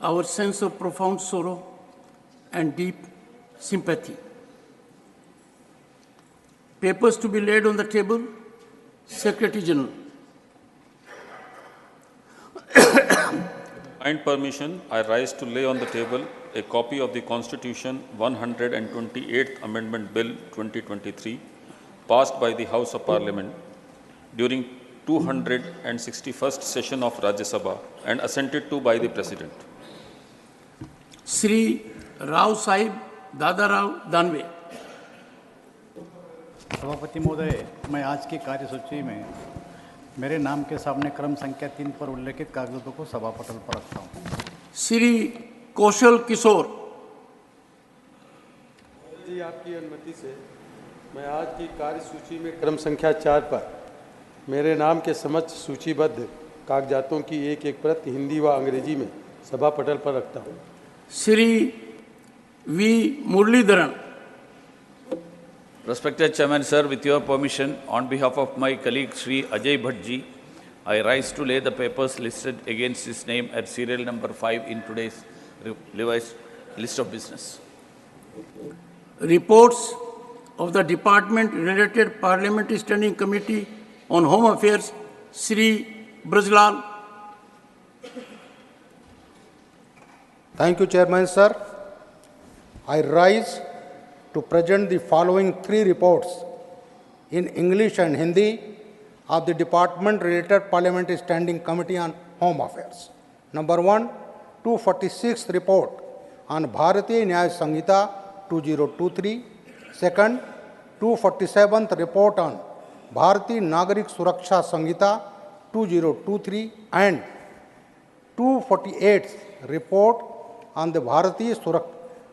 our sense of profound sorrow and deep sympathy. Papers to be laid on the table, Secretary General. Kind permission, I rise to lay on the table a copy of the Constitution 128th Amendment Bill 2023, passed by the House of Parliament during 261st session of Rajya Sabha and assented to by the President. Sri Rao Sahib Dadarao Danve. सभापति महोदय, मैं आज की कार्यसूची में मेरे नाम के सामने क्रम संख्या 3 पर उल्लेखित कागजों को सभा पटल पर रखता हूँ। श्री कौशल किशोर जी, आपकी अनुमति से मैं आज की कार्यसूची में क्रम संख्या 4 पर मेरे नाम के समक्ष सूचीबद्ध कागजातों की एक एक प्रत हिंदी व अंग्रेजी में सभा पटल पर रखता हूँ। Shri V Muraleedharan. Respected Chairman, sir, with your permission, on behalf of my colleague Sri Ajay Bhattji, I rise to lay the papers listed against his name at serial number 5 in today's revised list of business. Reports of the Department-related Parliamentary Standing Committee on Home Affairs, Sri Brajlal. Thank you, Chairman, sir. I rise to present the following 3 reports in English and Hindi of the Department-related Parliamentary Standing Committee on Home Affairs. Number 1, 246th report on Bharatiya Nyaya Sanhita 2023. Second, 247th report on Bharatiya Nagarik Suraksha Sanhita 2023 and 248th report on the Bharatiya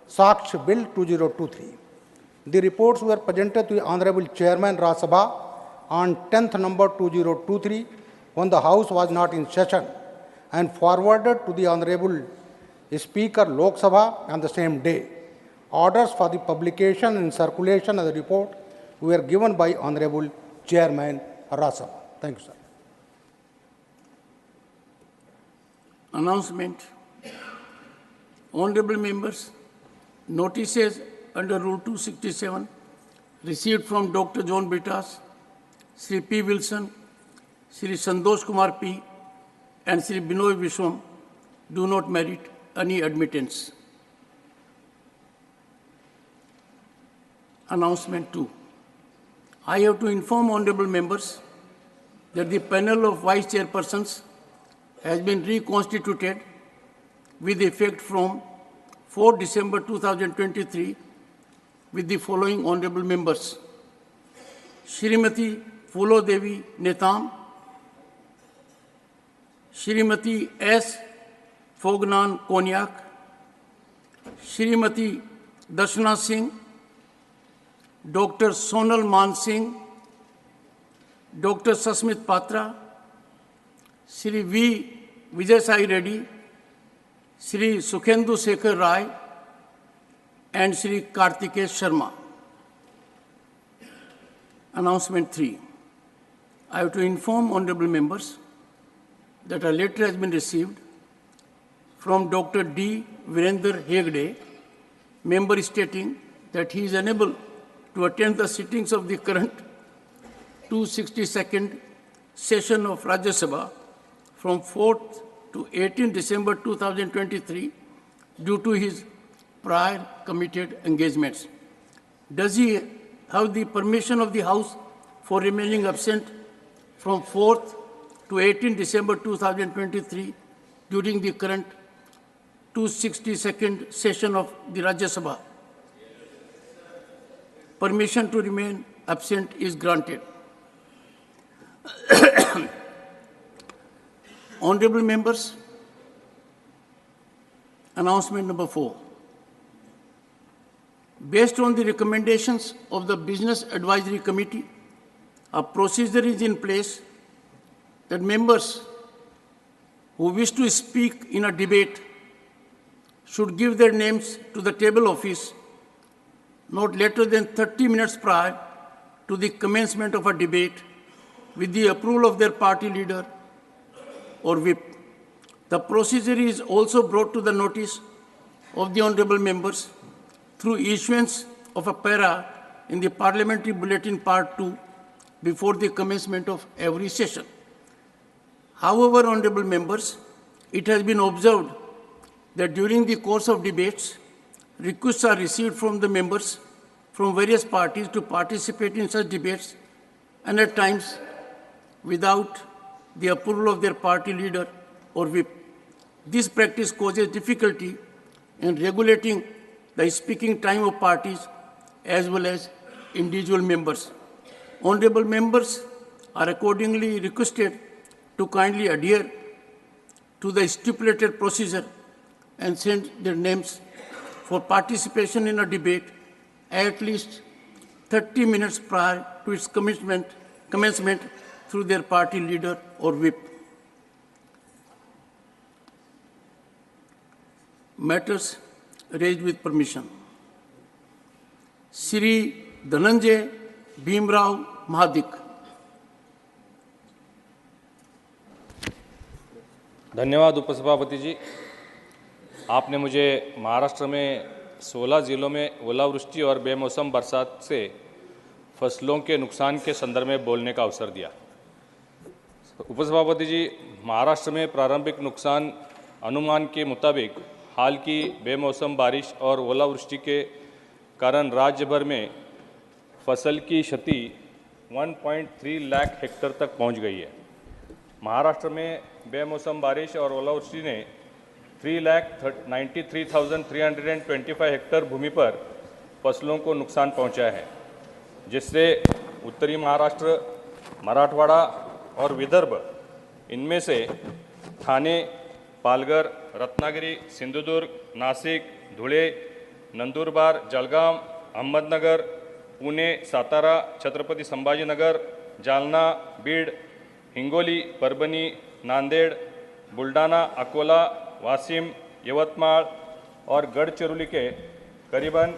Saksh Bill 2023. The reports were presented to the Honorable Chairman Rajya Sabha on 10th number 2023 when the House was not in session and forwarded to the Honorable Speaker Lok Sabha on the same day. Orders for the publication and circulation of the report were given by Honorable Chairman Rajya Sabha. Thank you, sir. Announcement. Honorable members, notices under Rule 267 received from Dr. John Britas, Sri P. Wilson, Sri Santosh Kumar P. and Sri Binoy Vishwam do not merit any admittance. Announcement 2. I have to inform honorable members that the panel of vice chairpersons has been reconstituted with effect from 4 December 2023 with the following honorable members: Shrimati Phulo Devi Netam, Shrimati S. Fognan Konyak, Shrimati Darshana Singh, Dr. Sonal Man Singh, Dr. Sasmit Patra, Sri V. Vijay Sai Reddy, Sri Sukhendu Sekhar Rai, and Sri Kartikesh Sharma. Announcement 3. I have to inform honorable members that a letter has been received from Dr. D. Virender Hegde, member stating that he is unable to attend the sittings of the current 262nd session of Rajya Sabha from 4th to 18 December 2023 due to his prior committed engagements. Does he have the permission of the House for remaining absent from 4th to 18 December 2023 during the current 262nd session of the Rajya Sabha? Permission to remain absent is granted. Honorable members, announcement number 4. Based on the recommendations of the Business Advisory Committee, a procedure is in place that members who wish to speak in a debate should give their names to the table office not later than 30 minutes prior to the commencement of a debate with the approval of their party leader or whip. The procedure is also brought to the notice of the honorable members through issuance of a para in the Parliamentary Bulletin Part 2 before the commencement of every session. However, honorable members, it has been observed that during the course of debates, requests are received from the members from various parties to participate in such debates, and at times without the approval of their party leader or whip. This practice causes difficulty in regulating the speaking time of parties as well as individual members. Honorable members are accordingly requested to kindly adhere to the stipulated procedure and send their names for participation in a debate at least 30 minutes prior to its commencement through their party leader or whip. Matters raised with permission. Shri Dhananjay Bhimrao Mahadik. धन्यवाद उपसभापति जी। आपने मुझे महाराष्ट्र में 16 जिलों में ओलावृष्टि और बेमौसम बरसात से फसलों के नुकसान के संदर्भ में बोलने का अवसर दिया। उपसभापति जी, महाराष्ट्र में प्रारंभिक नुकसान अनुमान के मुताबिक हाल की बेमौसम बारिश और ओलावृष्टि के कारण राज्य भर में फसल की क्षति 1.3 लाख हेक्टेयर तक पहुंच गई है। महाराष्ट्र में बेमौसम बारिश और ओलावृष्टि ने 3,93,325 हेक्टेयर भूमि पर फसलों को नुकसान पहुंचाया है, जिससे उत्तरी महाराष्ट्र, मराठवाड़ा और विदर्भ इनमें से ठाणे, पालघर, रत्नागिरी, सिंधुदुर्ग, नासिक, धुळे, नंदुरबार, जळगाव, अहमदनगर, पुणे, सातारा, छत्रपति संभाजीनगर, जालना, बीड, हिंगोली, परभणी, नांदेड़, बुल्ढाना, अकोला, वासिम, यवतमाल और गढ़चिरौली के करीबन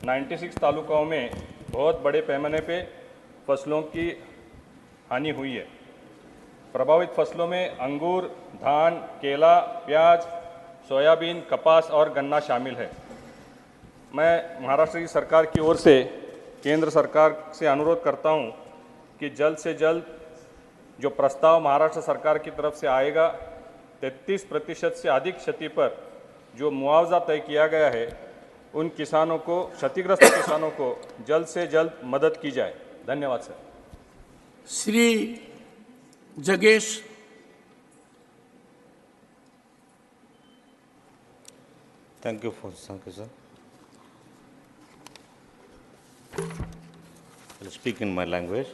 96 तालुकाओं में बहुत बड़े पैमाने पे फसलों की हानि हुई है। प्रभावित फसलों में अंगूर, धान, केला, प्याज, सोयाबीन, कपास और गन्ना शामिल है। मैं महाराष्ट्र की सरकार की ओर से केंद्र सरकार से अनुरोध करता हूं कि जल्द से जल्द जो प्रस्ताव महाराष्ट्र सरकार की तरफ से आएगा, 33% से अधिक क्षति पर जो मुआवजा तय किया गया है, उन किसानों को, क्षतिग्रस्त किसानों को जल्द से जल्द मदद की जाए। धन्यवाद सर। श्री जगेश। Thank you, sir. I'll speak in my language.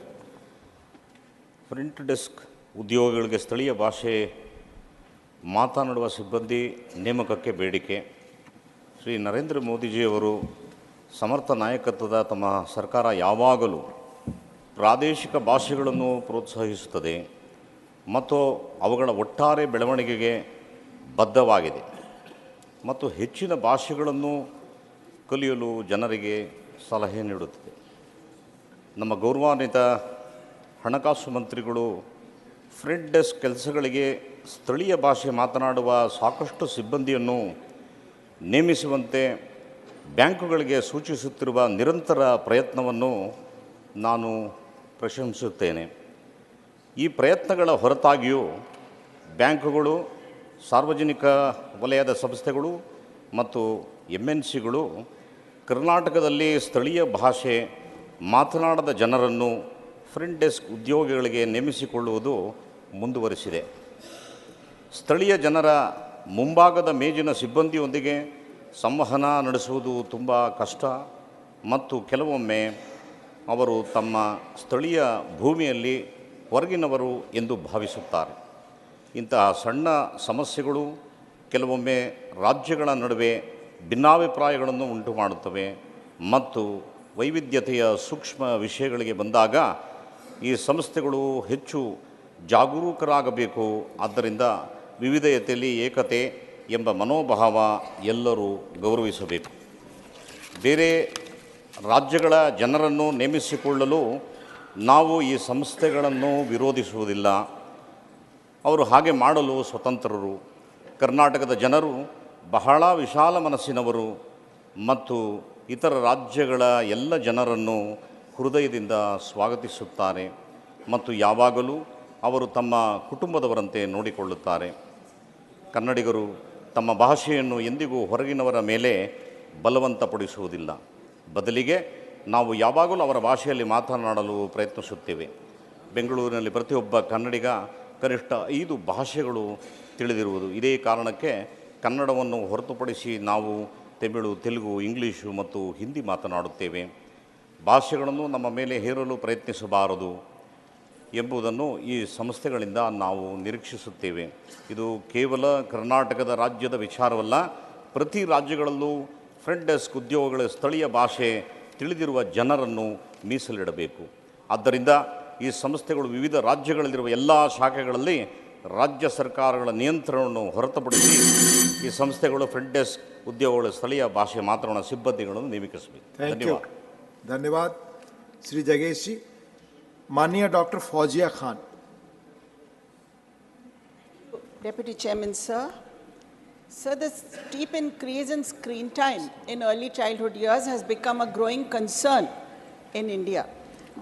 Print desk ಉದ್ಯೋಗಿಗಳಿಗೆ ಸ್ಥಳೀಯ ಭಾಷೆ ಮಾತನಾಡುವ ಸಿಬ್ಬಂದಿ ನೇಮಕಕ್ಕೆ ಬೇಡಿಕೆ. ಶ್ರೀ ನರೇಂದ್ರ ಮೋದಿಜಿಯವರು ಸಮರ್ಥ ನಾಯಕತ್ವದ ತಮ್ಮ ಸರ್ಕಾರ ಯಾವಾಗಲೂ ಪ್ರಾದೇಶಿಕ ಭಾಷೆಗಳನ್ನು ಪ್ರೋತ್ಸಾಹಿಸುತ್ತದೆ ಮತ್ತು ಅವುಗಳ ಒಟ್ಟಾರೆ ಬೆಳವಣಿಗೆಗೆ ಬದ್ಧವಾಗಿದೆ ಮತ್ತು ಹೆಚ್ಚಿನ ಭಾಷೆಗಳನ್ನು ಕಲಿಯಲು ಜನರಿಗೆ ಸಲಹೆ ನೀಡುತ್ತದೆ. ನಮ್ಮ ಗೌರವಾನ್ವಿತ ಹಣಕಾಸು ಮಂತ್ರಿಗಳು ಫ್ರಂಟ್ ಡೆಸ್ಕ್ ಕೆಲಸಗಳಿಗೆ ಸ್ಥಳೀಯ ಭಾಷೆ ಮಾತನಾಡುವ ಸಾಕಷ್ಟು ಸಿಬ್ಬಂದಿಯನ್ನು ನೇಮಿಸುವಂತೆ ಬ್ಯಾಂಕುಗಳಿಗೆ ಸೂಚಿಸುತ್ತಿರುವ ನಿರಂತರ ಪ್ರಯತ್ನವನ್ನು ನಾನು ಪ್ರಶಂಸಿಸುತ್ತೇನೆ. ಈ ಪ್ರಯತ್ನಗಳ ಹೊರತಾಗಿಯೂ ಬ್ಯಾಂಕುಗಳು, ಸಾರ್ವಜನಿಕ ವಲಯದ ಸಂಸ್ಥೆಗಳು ಮತ್ತು MNCಗಳು ಕರ್ನಾಟಕದಲ್ಲಿ ಸ್ಥಳೀಯ ಭಾಷೆ ಮಾತನಾಡದ ಜನರನ್ನು ಫ್ರಂಟ್ ಡೆಸ್ಕ್ ಉದ್ಯೋಗಿಗಳಿಗೆ ನೇಮಿಸಿಕೊಳ್ಳುವುದು ಮುಂದುವರಿಸಿದೆ. ಸ್ಥಳೀಯ ಜನರ ಮುಂಭಾಗದ ಮೇಜಿನ ಸಿಬ್ಬಂದಿಯೊಂದಿಗೆ ಸಂವಹನ ನಡೆಸುವುದು ತುಂಬ ಕಷ್ಟ ಮತ್ತು ಕೆಲವೊಮ್ಮೆ ಅವರು ತಮ್ಮ ಸ್ಥಳೀಯ ಭೂಮಿಯಲ್ಲಿ ಹೊರಗಿನವರು ಎಂದು ಭಾವಿಸುತ್ತಾರೆ. ಇಂತಹ ಸಣ್ಣ ಸಮಸ್ಯೆಗಳು ಕೆಲವೊಮ್ಮೆ ರಾಜ್ಯಗಳ ನಡುವೆ ಭಿನ್ನಾಭಿಪ್ರಾಯಗಳನ್ನು ಉಂಟು ಮಾಡುತ್ತವೆ ಮತ್ತು ವೈವಿಧ್ಯತೆಯ ಸೂಕ್ಷ್ಮ ವಿಷಯಗಳಿಗೆ ಬಂದಾಗ ಈ ಸಂಸ್ಥೆಗಳು ಹೆಚ್ಚು ಜಾಗರೂಕರಾಗಬೇಕು. ಆದ್ದರಿಂದ ವಿವಿಧತೆಯಲ್ಲಿ ಏಕತೆ ಎಂಬ ಮನೋಭಾವ ಎಲ್ಲರೂ ಗೌರವಿಸಬೇಕು. ಬೇರೆ ರಾಜ್ಯಗಳ ಜನರನ್ನು ನೇಮಿಸಿಕೊಳ್ಳಲು ನಾವು ಈ ಸಂಸ್ಥೆಗಳನ್ನು ವಿರೋಧಿಸುವುದಿಲ್ಲ. ಅವರು ಹಾಗೆ ಮಾಡಲು ಸ್ವತಂತ್ರರು. ಕರ್ನಾಟಕದ ಜನರು ಬಹಳ ವಿಶಾಲ ಮನಸ್ಸಿನವರು ಮತ್ತು ಇತರ ರಾಜ್ಯಗಳ ಎಲ್ಲ ಜನರನ್ನು ಹೃದಯದಿಂದ ಸ್ವಾಗತಿಸುತ್ತಾರೆ ಮತ್ತು ಯಾವಾಗಲೂ ಅವರು ತಮ್ಮ ಕುಟುಂಬದವರಂತೆ ನೋಡಿಕೊಳ್ಳುತ್ತಾರೆ. ಕನ್ನಡಿಗರು ತಮ್ಮ ಭಾಷೆಯನ್ನು ಎಂದಿಗೂ ಹೊರಗಿನವರ ಮೇಲೆ ಬಲವಂತಪಡಿಸುವುದಿಲ್ಲ. ಬದಲಿಗೆ ನಾವು ಯಾವಾಗಲೂ ಅವರ ಭಾಷೆಯಲ್ಲಿ ಮಾತನಾಡಲು ಪ್ರಯತ್ನಿಸುತ್ತೇವೆ. ಬೆಂಗಳೂರಿನಲ್ಲಿ ಪ್ರತಿಯೊಬ್ಬ ಕನ್ನಡಿಗ ಕನಿಷ್ಠ 5 ಭಾಷೆಗಳು ತಿಳಿದಿರುವುದು. ಇದೇ ಕಾರಣಕ್ಕೆ ಕನ್ನಡವನ್ನು ಹೊರತುಪಡಿಸಿ ನಾವು ತಮಿಳು, ತೆಲುಗು, ಇಂಗ್ಲೀಷು ಮತ್ತು ಹಿಂದಿ ಮಾತನಾಡುತ್ತೇವೆ. ಭಾಷೆಗಳನ್ನು ನಮ್ಮ ಮೇಲೆ ಹೇರಲು ಪ್ರಯತ್ನಿಸಬಾರದು ಎಂಬುದನ್ನು ಈ ಸಂಸ್ಥೆಗಳಿಂದ ನಾವು ನಿರೀಕ್ಷಿಸುತ್ತೇವೆ. ಇದು ಕೇವಲ ಕರ್ನಾಟಕದ ರಾಜ್ಯದ ವಿಚಾರವಲ್ಲ, ಪ್ರತಿ ರಾಜ್ಯಗಳಲ್ಲೂ ಫ್ರಂಟ್ ಡೆಸ್ಕ್ ಉದ್ಯೋಗಗಳ ಸ್ಥಳೀಯ ಭಾಷೆ ತಿಳಿದಿರುವ ಜನರನ್ನು ಮೀಸಲಿಡಬೇಕು. ಆದ್ದರಿಂದ ಈ ಸಂಸ್ಥೆಗಳು ವಿವಿಧ ರಾಜ್ಯಗಳಲ್ಲಿರುವ ಎಲ್ಲ ಶಾಖೆಗಳಲ್ಲಿ ರಾಜ್ಯ ಸರ್ಕಾರಗಳ ನಿಯಂತ್ರಣವನ್ನು ಹೊರತುಪಡಿಸಿ ಈ ಸಂಸ್ಥೆಗಳು ಫ್ರಂಟ್ ಡೆಸ್ಕ್ ಉದ್ಯೋಗಗಳ ಸ್ಥಳೀಯ ಭಾಷೆ ಮಾತನಾಡುವ ಸಿಬ್ಬಂದಿಗಳನ್ನು ನೇಮಿಸಬೇಕು. ಧನ್ಯವಾದ. धन्यवाद श्री जगेश जी. माननीय doctor Fauzia Khan. Deputy Chairman, sir. Sir, the steep increase in screen time in early childhood years has become a growing concern in India.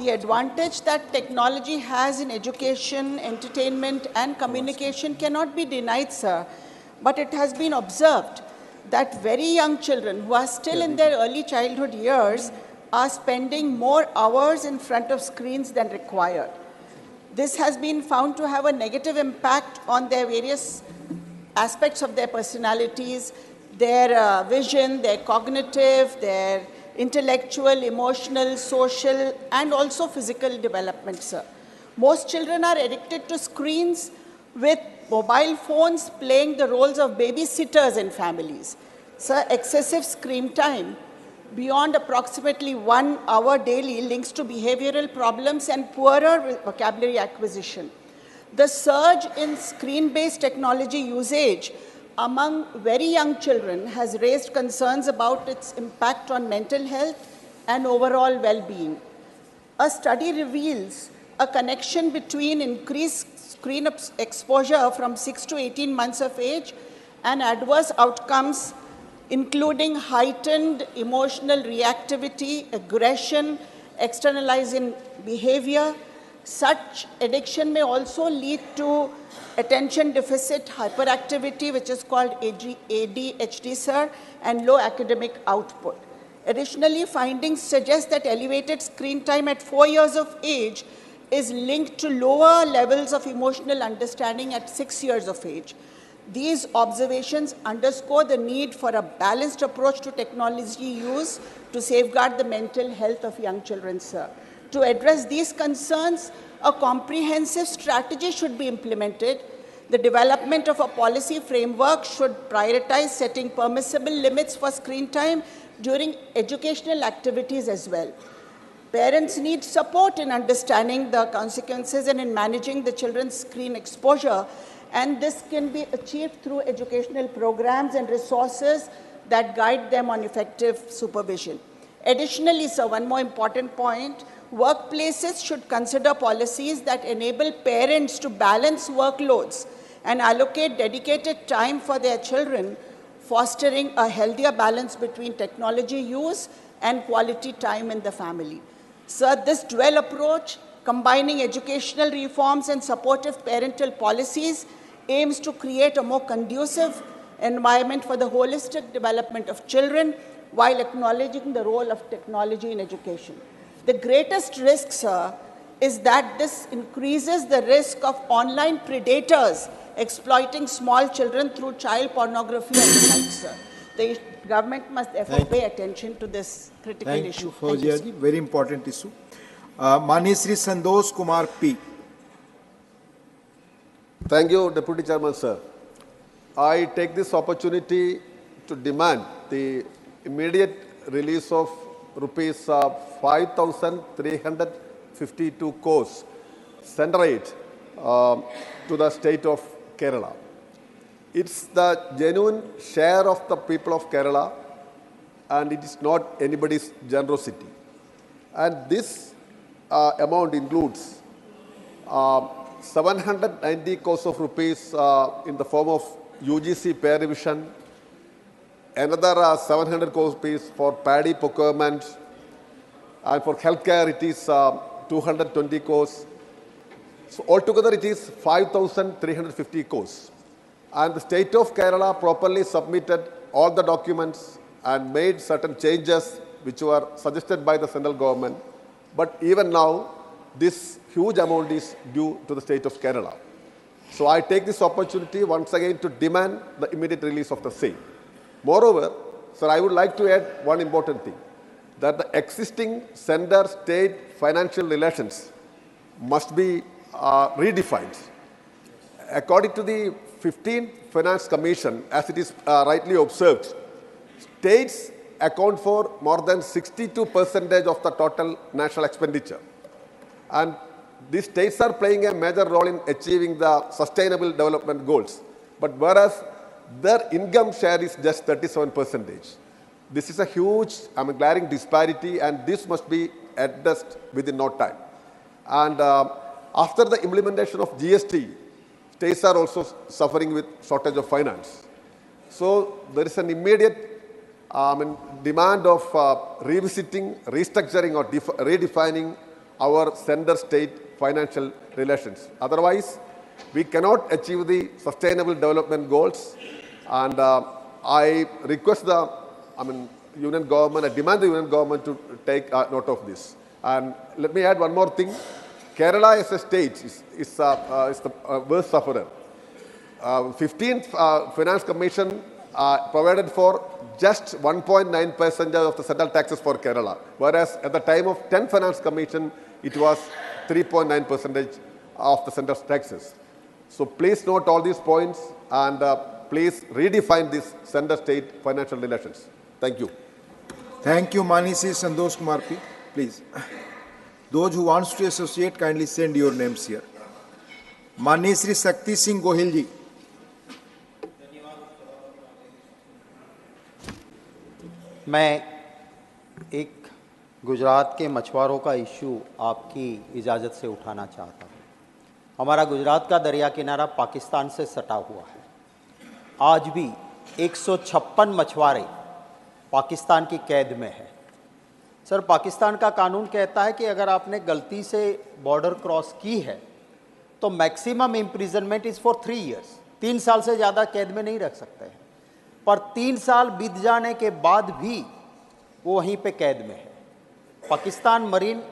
The advantage that technology has in education, entertainment, and communication cannot be denied, sir. But it has been observed that very young children who are still in their early childhood years are spending more hours in front of screens than required. This has been found to have a negative impact on their various aspects of their personalities, their vision, their cognitive, their intellectual, emotional, social, and also physical development, sir. Most children are addicted to screens, with mobile phones playing the roles of babysitters in families. Sir, excessive screen time beyond approximately 1 hour daily links to behavioral problems and poorer vocabulary acquisition. The surge in screen-based technology usage among very young children has raised concerns about its impact on mental health and overall well-being. A study reveals a connection between increased screen exposure from 6 to 18 months of age and adverse outcomes including heightened emotional reactivity, aggression, externalizing behavior. Such addiction may also lead to attention deficit hyperactivity, which is called ADHD, sir, and low academic output. Additionally, findings suggest that elevated screen time at 4 years of age is linked to lower levels of emotional understanding at 6 years of age. These observations underscore the need for a balanced approach to technology use to safeguard the mental health of young children, sir. To address these concerns, a comprehensive strategy should be implemented. The development of a policy framework should prioritize setting permissible limits for screen time during educational activities as well. Parents need support in understanding the consequences and in managing the children's screen exposure, and this can be achieved through educational programs and resources that guide them on effective supervision. Additionally, sir, one more important point, workplaces should consider policies that enable parents to balance workloads and allocate dedicated time for their children, fostering a healthier balance between technology use and quality time in the family. Sir, this dual approach, combining educational reforms and supportive parental policies, aims to create a more conducive environment for the holistic development of children while acknowledging the role of technology in education. The greatest risk, sir, is that this increases the risk of online predators exploiting small children through child pornography and the like, sir. The government must therefore pay attention to this critical Thank issue. you, Fauziya ji. Very important issue. Mani Sri Sandosh Kumar P. Thank you, Deputy Chairman, sir. I take this opportunity to demand the immediate release of rupees 5,352 crores center aid to the state of Kerala. It's the genuine share of the people of Kerala, and it is not anybody's generosity. And this amount includes 790 crores of rupees in the form of UGC pay revision, another 700 crores rupees for paddy procurement, and for healthcare it is 220 crores. So altogether it is 5,350 crores. And the state of Kerala properly submitted all the documents and made certain changes which were suggested by the central government. But even now, this huge amount is due to the state of Kerala. So I take this opportunity once again to demand the immediate release of the same. Moreover, sir, I would like to add one important thing, that the existing center-state financial relations must be redefined. According to the 15th Finance Commission, as it is rightly observed, states account for more than 62% of the total national expenditure. And these states are playing a major role in achieving the sustainable development goals. But whereas their income share is just 37%. This is a huge, glaring disparity, and this must be addressed within no time. And after the implementation of GST, states are also suffering with shortage of finance. So there is an immediate demand of revisiting, restructuring, or redefining our center-state financial relations. Otherwise, we cannot achieve the sustainable development goals. And I request the union government, I demand the union government to take note of this. And let me add one more thing. Kerala as a state is the worst sufferer. 15th Finance Commission provided for just 1.9% of the central taxes for Kerala, whereas at the time of 10th Finance Commission, it was 3.9% of the central taxes. So please note all these points and please redefine these center-state financial relations. Thank you. Thank you, Manisi Santosh Kumar P. Please. Those who wants to associate, kindly send your names here. Mani Shri Shakti Singh Gohil ji. मैं एक गुजरात के मछुआरों का issue आपकी इजाज़त से उठाना चाहता हूँ। हमारा गुजरात का दरिया किनारा पाकिस्तान से सटा हुआ है। आज भी 156 मछुआरे पाकिस्तान की कैद में है। सर, पाकिस्तान का कानून कहता है कि अगर आपने गलती से बॉर्डर क्रॉस की है तो maximum imprisonment is for 3 years, 3 साल से ज़्यादा कैद में नहीं रख सकते हैं। पर 3 साल बीत जाने के बाद भी वो वहीं पे कैद में है। पाकिस्तान मरीन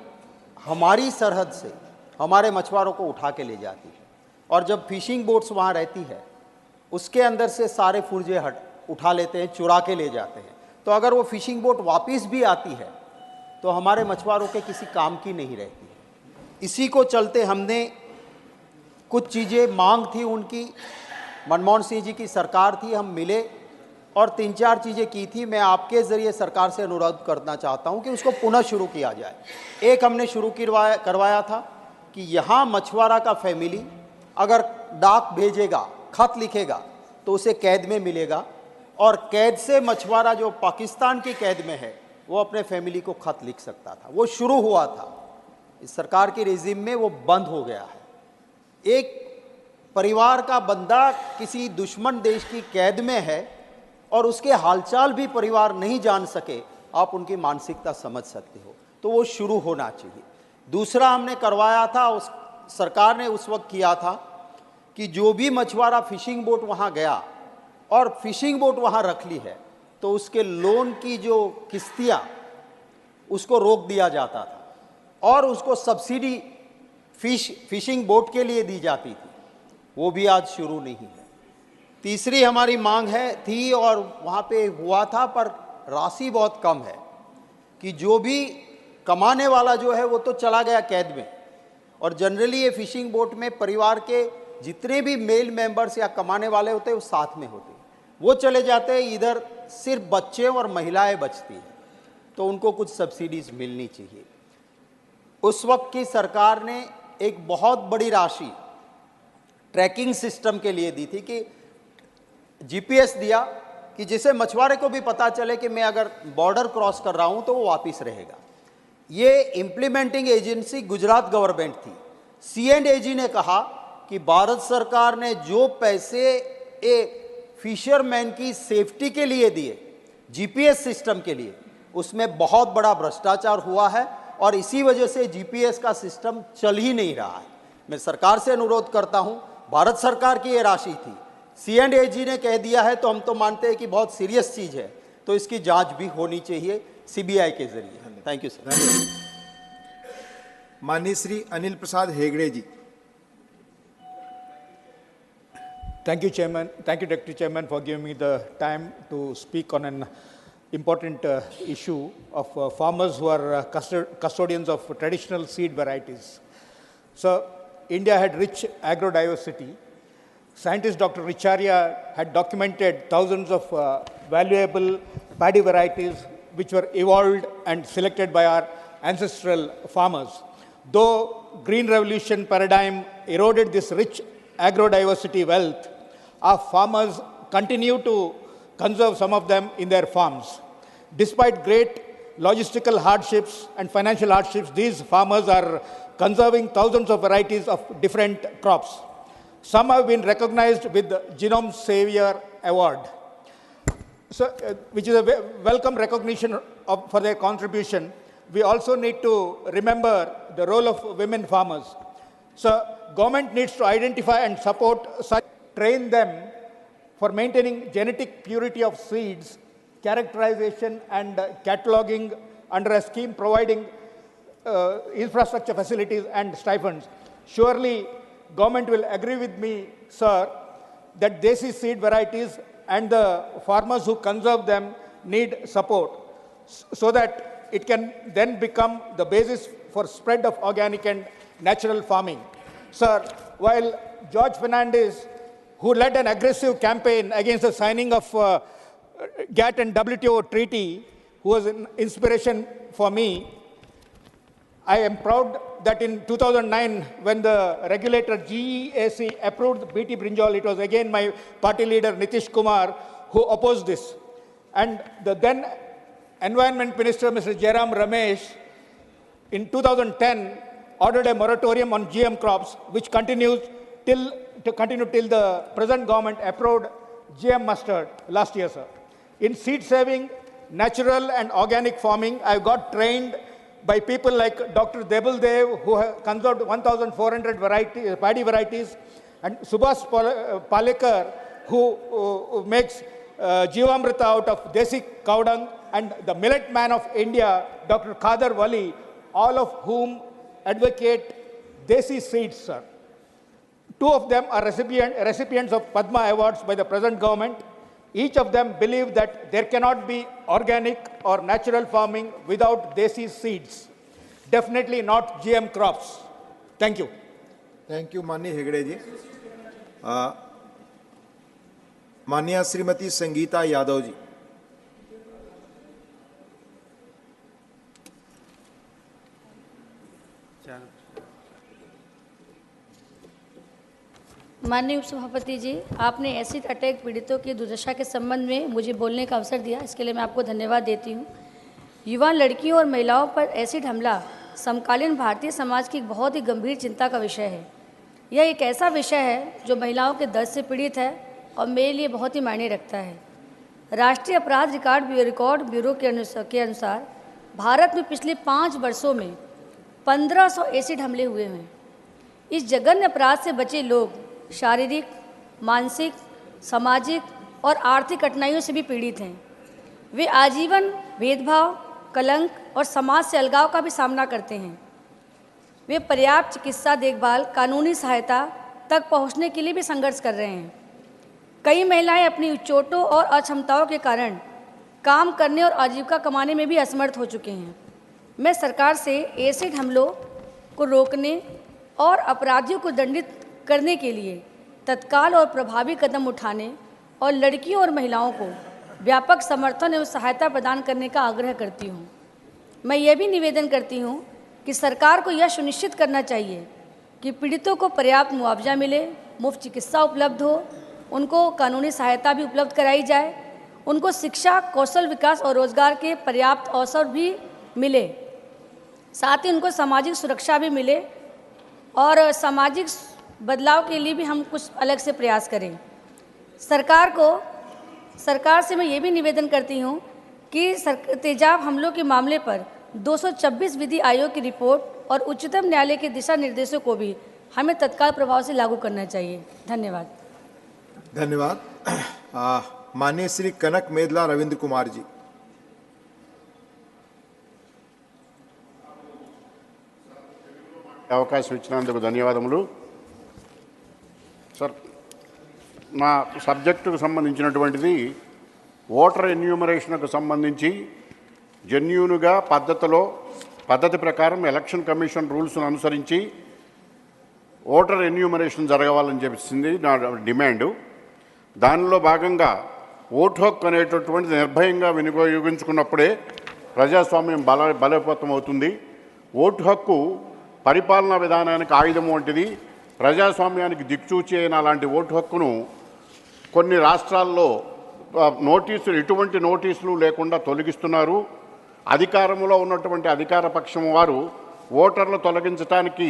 हमारी सरहद से हमारे मछुआरों को उठा के ले जाती है, और जब फिशिंग बोट्स वहाँ रहती है उसके अंदर से सारे पुर्जे उठा लेते हैं, चुरा के ले जाते हैं। तो अगर वो फिशिंग बोट वापस भी आती है तो हमारे मछुआरों के किसी काम की नहीं रहती है। इसी को चलते हमने कुछ चीज़ें मांग थी उनकी, मनमोहन सिंह जी की सरकार थी, हम मिले और 3-4 चीज़ें की थी। मैं आपके ज़रिए सरकार से अनुरोध करना चाहता हूं कि उसको पुनः शुरू किया जाए। एक हमने शुरू करवाया था कि यहाँ मछुआरा का फैमिली अगर डाक भेजेगा, खत लिखेगा तो उसे कैद में मिलेगा, और कैद से मछुआरा जो पाकिस्तान की कैद में है वो अपने फैमिली को खत लिख सकता था। वो शुरू हुआ था, इस सरकार की रेजिम में वो बंद हो गया है। एक परिवार का बंदा किसी दुश्मन देश की कैद में है और उसके हालचाल भी परिवार नहीं जान सके, आप उनकी मानसिकता समझ सकते हो। तो वो शुरू होना चाहिए। दूसरा हमने करवाया था, उस सरकार ने उस वक्त किया था कि जो भी मछुआरा फिशिंग बोट वहाँ गया और फिशिंग बोट वहाँ रख ली है तो उसके लोन की जो किस्तियाँ उसको रोक दिया जाता था और उसको सब्सिडी फिशिंग बोट के लिए दी जाती थी। वो भी आज शुरू नहीं है। तीसरी हमारी मांग थी और वहाँ पे हुआ था, पर राशि बहुत कम है, कि जो भी कमाने वाला जो है वो तो चला गया कैद में, और जनरली ये फिशिंग बोट में परिवार के जितने भी मेल मेंबर्स या कमाने वाले होते हैं वो साथ में होते हैं, वो चले जाते हैं, इधर सिर्फ बच्चे और महिलाएं बचती हैं। तो उनको कुछ सब्सिडीज मिलनी चाहिए। उस वक्त की सरकार ने एक बहुत बड़ी राशि ट्रैकिंग सिस्टम के लिए दी थी कि जीपीएस दिया कि जिसे मछुआरे को भी पता चले कि मैं अगर बॉर्डर क्रॉस कर रहा हूं तो वो वापस रहेगा। ये इम्प्लीमेंटिंग एजेंसी गुजरात गवर्नमेंट थी। C&AG ने कहा कि भारत सरकार ने जो पैसे फिशरमैन की सेफ्टी के लिए दिए, जीपीएस सिस्टम के लिए, उसमें बहुत बड़ा भ्रष्टाचार हुआ है और इसी वजह से जीपीएस का सिस्टम चल ही नहीं रहा है। मैं सरकार से अनुरोध करता हूं, भारत सरकार की ये राशि थी, C&AG ने कह दिया है तो हम तो मानते हैं कि बहुत सीरियस चीज़ है, तो इसकी जांच भी होनी चाहिए सीबीआई के जरिए। Thank you sir. माननीय श्री अनिल प्रसाद हेगड़े जी। Thank you, Chairman. Thank you, Deputy Chairman, for giving me the time to speak on an important issue of farmers who are custodians of traditional seed varieties. So, India had rich agrodiversity. Scientist Dr. Richarya had documented thousands of valuable paddy varieties which were evolved and selected by our ancestral farmers. Though Green Revolution paradigm eroded this rich agrodiversity wealth, our farmers continue to conserve some of them in their farms. Despite great logistical hardships and financial hardships, these farmers are conserving thousands of varieties of different crops. Some have been recognized with the Genome Savior Award, so, which is a welcome recognition for their contribution. We also need to remember the role of women farmers. So, government needs to identify and support such, train them for maintaining genetic purity of seeds, characterization and cataloging under a scheme providing infrastructure facilities and stipends. Surely, government will agree with me, sir, that desi seed varieties and the farmers who conserve them need support so that it can then become the basis for spread of organic and natural farming. Sir, while George Fernandez, who led an aggressive campaign against the signing of GATT and WTO treaty, who was an inspiration for me, I am proud that in 2009, when the regulator GEAC approved BT brinjal, it was again my party leader Nitish Kumar who opposed this. And the then Environment Minister, Mr. Jairam Ramesh, in 2010, ordered a moratorium on GM crops, which continues till the present government approved GM mustard last year, sir. In seed saving, natural and organic farming, I got trained by people like Dr. Debal Dev, who have conserved 1,400 paddy varieties, and Subhas Palekar, who makes Jivamrita out of desi cow dung, and the millet man of India, Dr. Khadar Wali, all of whom advocate desi seeds, sir. Two of them are recipients of Padma Awards by the present government. Each of them believe that there cannot be organic or natural farming without desi seeds. Definitely not GM crops. Thank you. Thank you, माननीय हेगड़े जी। माननीय श्रीमती संगीता यादव जी। माननीय उपसभापति जी, आपने acid attack पीड़ितों की दुर्दशा के संबंध में मुझे बोलने का अवसर दिया, इसके लिए मैं आपको धन्यवाद देती हूँ। युवा लड़कियों और महिलाओं पर एसिड हमला समकालीन भारतीय समाज की एक बहुत ही गंभीर चिंता का विषय है। यह एक ऐसा विषय है जो महिलाओं के दर्द से पीड़ित है और मेरे लिए बहुत ही मायने रखता है। राष्ट्रीय अपराध रिकॉर्ड ब्यूरो के अनुसार भारत में पिछले 5 वर्षों में 1500 एसिड हमले हुए हैं। इस जघन्य अपराध से बचे लोग शारीरिक, मानसिक, सामाजिक और आर्थिक कठिनाइयों से भी पीड़ित हैं। वे आजीवन भेदभाव, कलंक और समाज से अलगाव का भी सामना करते हैं। वे पर्याप्त चिकित्सा देखभाल, कानूनी सहायता तक पहुंचने के लिए भी संघर्ष कर रहे हैं। कई महिलाएं अपनी चोटों और अक्षमताओं के कारण काम करने और आजीविका कमाने में भी असमर्थ हो चुके हैं। मैं सरकार से एसिड हमलों को रोकने और अपराधियों को दंडित करने के लिए तत्काल और प्रभावी कदम उठाने और लड़कियों और महिलाओं को व्यापक समर्थन एवं सहायता प्रदान करने का आग्रह करती हूँ। मैं यह भी निवेदन करती हूँ कि सरकार को यह सुनिश्चित करना चाहिए कि पीड़ितों को पर्याप्त मुआवजा मिले, मुफ्त चिकित्सा उपलब्ध हो, उनको कानूनी सहायता भी उपलब्ध कराई जाए, उनको शिक्षा, कौशल विकास और रोजगार के पर्याप्त अवसर भी मिले, साथ ही उनको सामाजिक सुरक्षा भी मिले और सामाजिक बदलाव के लिए भी हम कुछ अलग से प्रयास करें। सरकार को सरकार से मैं ये भी निवेदन करती हूँ कि तेजाब हमलों के मामले पर 226 विधि आयोग की रिपोर्ट और उच्चतम न्यायालय के दिशा निर्देशों को भी हमें तत्काल प्रभाव से लागू करना चाहिए। धन्यवाद। धन्यवाद। माननीय श्री कनक मेदला रविंद्र कुमार जी। అవకాశం ఇచ్చినందుకు ధన్యవాదములు సార్. నా సబ్జెక్టుకు సంబంధించినటువంటిది ఓటర్ ఎన్యూమరేషన్కు సంబంధించి జెన్యూన్గా పద్ధతి ప్రకారం ఎలక్షన్ కమిషన్ రూల్స్ను అనుసరించి ఓటర్ ఎన్యూమరేషన్ జరగవాలని చెప్పింది నా డిమాండు. దానిలో భాగంగా ఓటు హక్కు అనేటటువంటిది నిర్భయంగా వినియోగించుకున్నప్పుడే ప్రజాస్వామ్యం బలోపేతం అవుతుంది. ఓటు హక్కు పరిపాలనా విధానానికి ఆయుధం వంటిది. ప్రజాస్వామ్యానికి దిక్చూచి అయిన అలాంటి ఓటు హక్కును కొన్ని రాష్ట్రాల్లో ఎటువంటి నోటీసులు లేకుండా తొలగిస్తున్నారు. అధికారంలో ఉన్నటువంటి అధికార పక్షం వారు ఓటర్లు తొలగించడానికి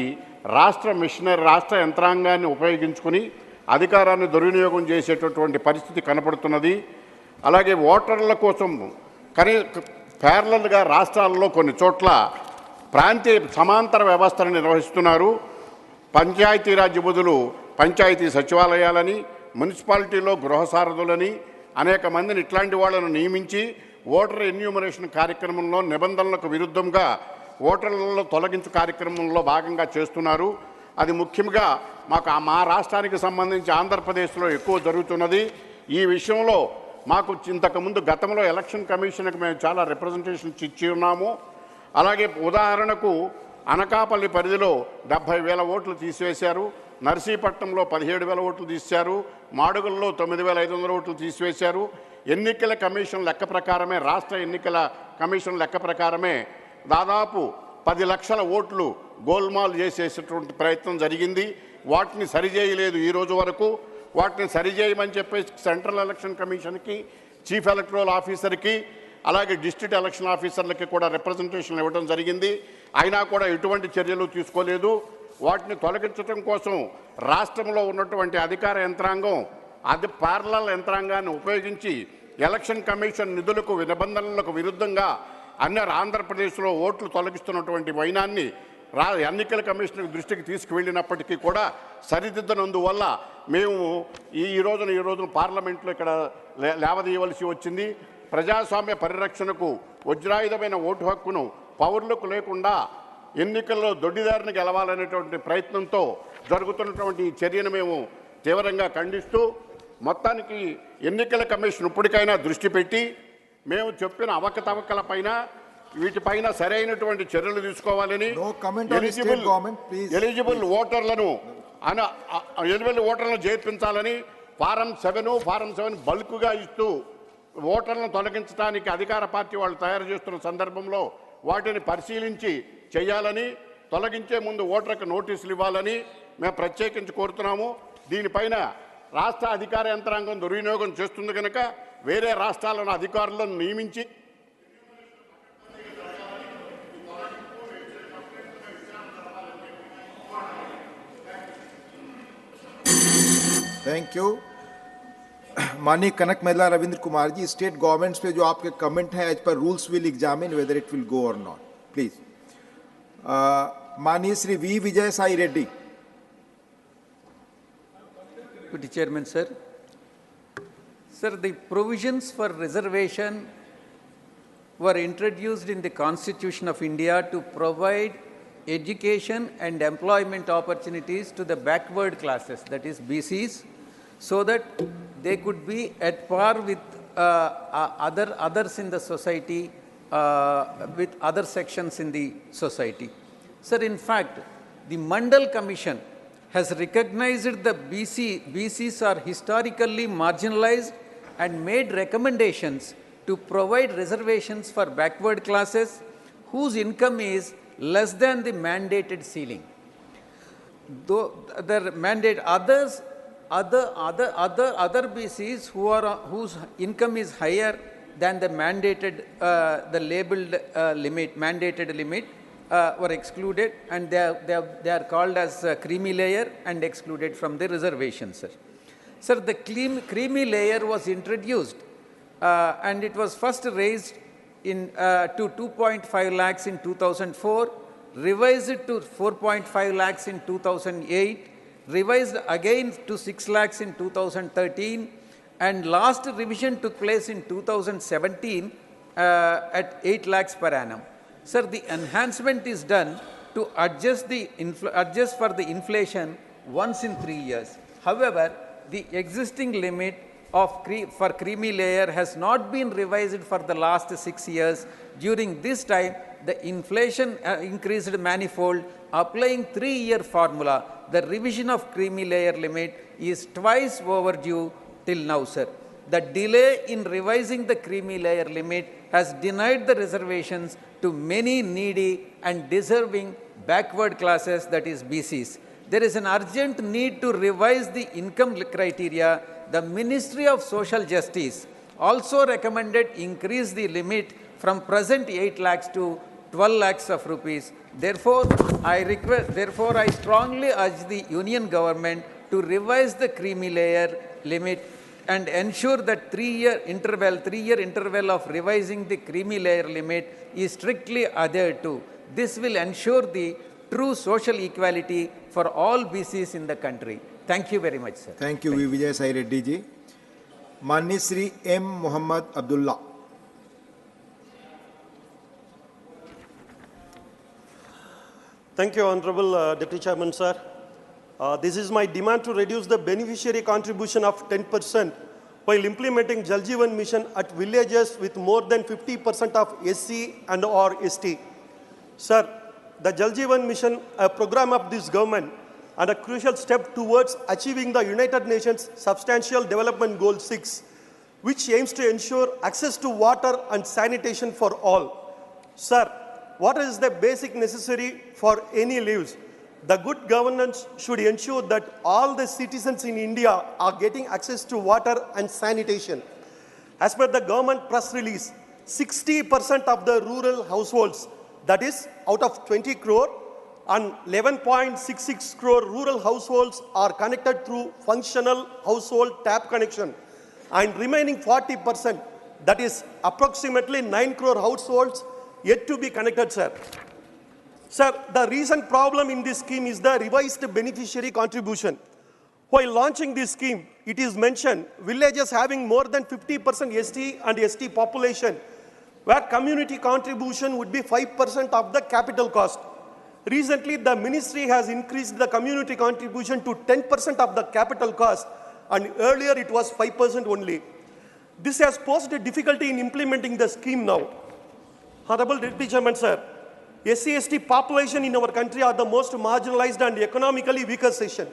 రాష్ట్ర యంత్రాంగాన్ని ఉపయోగించుకుని అధికారాన్ని దుర్వినియోగం చేసేటటువంటి పరిస్థితి కనపడుతున్నది. అలాగే ఓటర్ల కోసం ప్యారలల్గా రాష్ట్రాల్లో కొన్ని చోట్ల ప్రాంతీయ సమాంతర వ్యవస్థను నిర్వహిస్తున్నారు. పంచాయతీరాజ్ బదులు పంచాయతీ సచివాలయాలని, మున్సిపాలిటీలో గృహ సారథులని అనేక మందిని ఇట్లాంటి వాళ్ళను నియమించి ఓటర్ ఎన్యూమరేషన్ కార్యక్రమంలో నిబంధనలకు విరుద్ధంగా ఓటర్లలో తొలగించు కార్యక్రమంలో భాగంగా చేస్తున్నారు. అది ముఖ్యంగా మా రాష్ట్రానికి సంబంధించి ఆంధ్రప్రదేశ్లో ఎక్కువ జరుగుతున్నది. ఈ విషయంలో మాకు ఇంతకుముందు గతంలో ఎలక్షన్ కమిషన్కి మేము చాలా రిప్రజెంటేషన్స్ ఇచ్చి ఉన్నాము. అలాగే ఉదాహరణకు అనకాపల్లి పరిధిలో 70,000 ఓట్లు తీసివేశారు, నర్సీపట్నంలో 17,000 ఓట్లు తీశారు, మాడుగుల్లో 9,500 ఓట్లు తీసివేశారు. ఎన్నికల కమిషన్ లెక్క ప్రకారమే, రాష్ట్ర ఎన్నికల కమిషన్ లెక్క ప్రకారమే దాదాపు 10 లక్షల ఓట్లు గోల్మాల్ చేసేటటువంటి ప్రయత్నం జరిగింది. వాటిని సరిచేయలేదు ఈ రోజు వరకు. వాటిని సరిచేయమని చెప్పేసి సెంట్రల్ ఎలక్షన్ కమిషన్కి, చీఫ్ ఎలక్టరల్ ఆఫీసర్కి, అలాగే డిస్ట్రిక్ట్ ఎలక్షన్ ఆఫీసర్లకి కూడా రిప్రజెంటేషన్ ఇవ్వడం జరిగింది. అయినా కూడా ఎటువంటి చర్యలు తీసుకోలేదు. వాటిని తొలగించడం కోసం రాష్ట్రంలో ఉన్నటువంటి అధికార యంత్రాంగం ప్యారలల్ యంత్రాంగాన్ని ఉపయోగించి ఎలక్షన్ కమిషన్ నిధులకు నిబంధనలకు విరుద్ధంగా ఆంధ్రప్రదేశ్లో ఓట్లు తొలగిస్తున్నటువంటి వైనాన్ని ఎన్నికల కమిషన్ దృష్టికి తీసుకువెళ్ళినప్పటికీ కూడా సరిదిద్దనందువల్ల మేము ఈ రోజున పార్లమెంట్లో ఇక్కడ లేవదీయవలసి వచ్చింది. ప్రజాస్వామ్య పరిరక్షణకు వజ్రాయుధమైన ఓటు హక్కును పౌరులకు లేకుండా ఎన్నికల్లో దొడ్డిదారిని గెలవాలనేటువంటి ప్రయత్నంతో జరుగుతున్నటువంటి ఈ చర్యను మేము తీవ్రంగా ఖండిస్తూ, మొత్తానికి ఎన్నికల కమిషన్ ఇప్పటికైనా దృష్టి పెట్టి మేము చెప్పిన అవకతవకలపైన వీటిపైన సరైనటువంటి చర్యలు తీసుకోవాలని, ఎలిజిబుల్ ఓటర్లను చేర్పించాలని ఫారం 7 బల్క్గా ఇస్తూ ఓటర్లను తొలగించడానికి అధికార పార్టీ వాళ్ళు తయారు చేస్తున్న సందర్భంలో వాటిని పరిశీలించి చేయాలని, తొలగించే ముందు ఓటర్కు నోటీసులు ఇవ్వాలని మేము ప్రత్యేకించి కోరుతున్నాము. దీనిపైన రాష్ట్ర అధికార యంత్రాంగం దుర్వినియోగం చేస్తుంది కనుక వేరే రాష్ట్రాలను అధికారులను నియమించి थैंक यू। माननीय कनक मेदला रविंद्र कुमार जी, स्टेट गवर्नमेंट्स पे जो आपके कमेंट है as per rules will examine whether it will go or not, please. माननीय Shri V Vijay Sai Reddy. Deputy Chairman, sir. Sir, the provisions for reservation were introduced in the Constitution of India to provide education and employment opportunities to the backward classes, that is BCs, so that they could be at par with others in the society, with other sections in the society. Sir, in fact, the Mandal Commission has recognized the BCs are historically marginalized and made recommendations to provide reservations for backward classes whose income is less than the mandated ceiling. Though the mandate other BCs whose income is higher than the mandated, the labeled mandated limit, were excluded, and they are called as creamy layer and excluded from the reservation, sir. Sir, the creamy layer was introduced and it was first raised to 2.5 lakhs in 2004, revised to 4.5 lakhs in 2008, revised again to 6 lakhs in 2013, and last revision took place in 2017 at 8 lakhs per annum. Sir, the enhancement is done to adjust for the inflation once in 3 years. However, the existing limit for creamy layer has not been revised for the last 6 years. During this time, the inflation increased manifold. Applying 3-year formula, the revision of creamy layer limit is twice overdue till now, sir. The delay in revising the creamy layer limit has denied the reservations to many needy and deserving backward classes, that is BCs. There is an urgent need to revise the income criteria. The Ministry of Social Justice also recommended increase the limit from present 8 lakhs to 12 lakhs of rupees. Therefore, I strongly urge the Union government to revise the creamy layer limit and ensure that 3-year interval of revising the creamy layer limit is strictly adhered to. This will ensure the true social equality for all BCs in the country. Thank you very much, sir. Thank you, Vijay Sai Reddy ji. Mani Shri M. Muhammad Abdullah. Thank you, Honorable Deputy Chairman, sir. This is my demand to reduce the beneficiary contribution of 10% while implementing Jal Jeevan Mission at villages with more than 50% of SC and or ST. Sir, the Jal Jeevan Mission, a program of this government, and a crucial step towards achieving the United Nations Substantial Development Goal 6, which aims to ensure access to water and sanitation for all. Sir, what is the basic necessary for any lives? The good governance should ensure that all the citizens in India are getting access to water and sanitation. As per the government press release, 60% of the rural households, that is out of 20 crore, and 11.66 crore rural households are connected through functional household tap connection, and remaining 40%, that is approximately 9 crore households, yet to be connected, sir. Sir, the recent problem in this scheme is the revised beneficiary contribution. While launching this scheme, it is mentioned villages having more than 50% ST and ST population, where community contribution would be 5% of the capital cost. Recently, the ministry has increased the community contribution to 10% of the capital cost, and earlier it was 5% only. This has posed a difficulty in implementing the scheme now. Honorable Deputy Chairman, sir, SC/ST population in our country are the most marginalized and economically weaker section.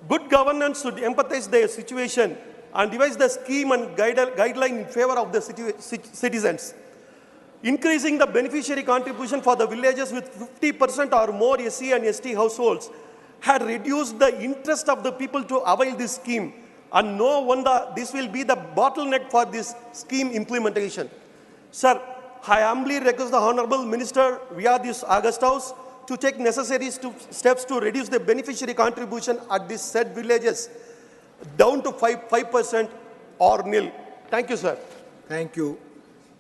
Good governance should empathize their situation and devise the scheme and guideline in favor of the citizens. Increasing the beneficiary contribution for the villages with 50% or more SC and ST households had reduced the interest of the people to avail this scheme, and no wonder this will be the bottleneck for this scheme implementation. Sir, I humbly request the Honorable Minister via this August House to take necessary steps to reduce the beneficiary contribution at these said villages down to 5% or nil. Thank you, sir. Thank you,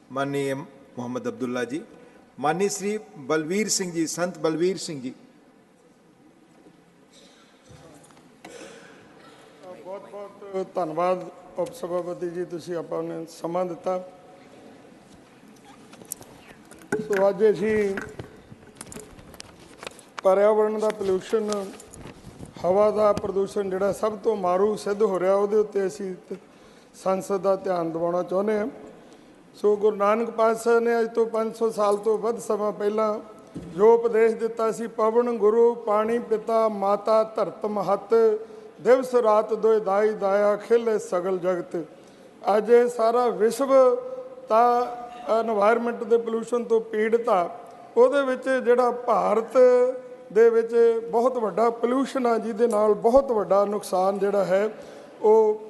Mani M. Muhammad Abdullah ji. Mani Shri Balveer Singh ji, Sant Balveer Singh ji. बहुत धन्यवाद उप सभापति जी, तुसी ਆਪਾਂ ਨੇ ਸਮਾਂ ਦਿੱਤਾ। ਸੋ ਅੱਜ ਅਸੀਂ पर्यावरण ਦਾ ਪੋਲੂਸ਼ਨ, ਹਵਾ ਦਾ ਪ੍ਰਦੂਸ਼ਣ ਜਿਹੜਾ ਸਭ ਤੋਂ ਮਾਰੂ ਸਿੱਧ ਹੋ ਰਿਹਾ, ਉਹਦੇ ਉੱਤੇ ਅਸੀਂ ਸੰਸਦ ਦਾ ਧਿਆਨ ਦਿਵਾਉਣਾ ਚਾਹੁੰਦੇ ਹਾਂ। ਸੋ ਗੁਰੂ ਨਾਨਕ ਪਾਤਸ਼ਾਹ ਨੇ ਅੱਜ ਤੋਂ 500 ਸਾਲ ਤੋਂ ਵੱਧ ਸਮਾਂ ਪਹਿਲਾਂ ਜੋ ਉਪਦੇਸ਼ ਦਿੱਤਾ ਸੀ, ਪਵਨ ਗੁਰੂ ਪਾਣੀ ਪਿਤਾ ਮਾਤਾ ਧਰਤ ਮਹੱਤ, ਦਿਵਸ ਰਾਤ ਦੋਇ ਦਾਈ ਦਾਇਆ ਖਿਲੇ ਸਗਲ ਜਗਤ। ਅੱਜ ਇਹ ਸਾਰਾ ਵਿਸ਼ਵ ਤਾਂ ਇਨਵਾਇਰਮੈਂਟ ਦੇ ਪੋਲੂਸ਼ਨ ਤੋਂ ਪੀੜਤ ਆ, ਉਹਦੇ ਵਿੱਚ ਜਿਹੜਾ ਭਾਰਤ ਦੇ ਵਿੱਚ ਬਹੁਤ ਵੱਡਾ ਪੋਲੂਸ਼ਨ ਆ, ਜਿਹਦੇ ਨਾਲ ਬਹੁਤ ਵੱਡਾ ਨੁਕਸਾਨ ਜਿਹੜਾ ਹੈ ਉਹ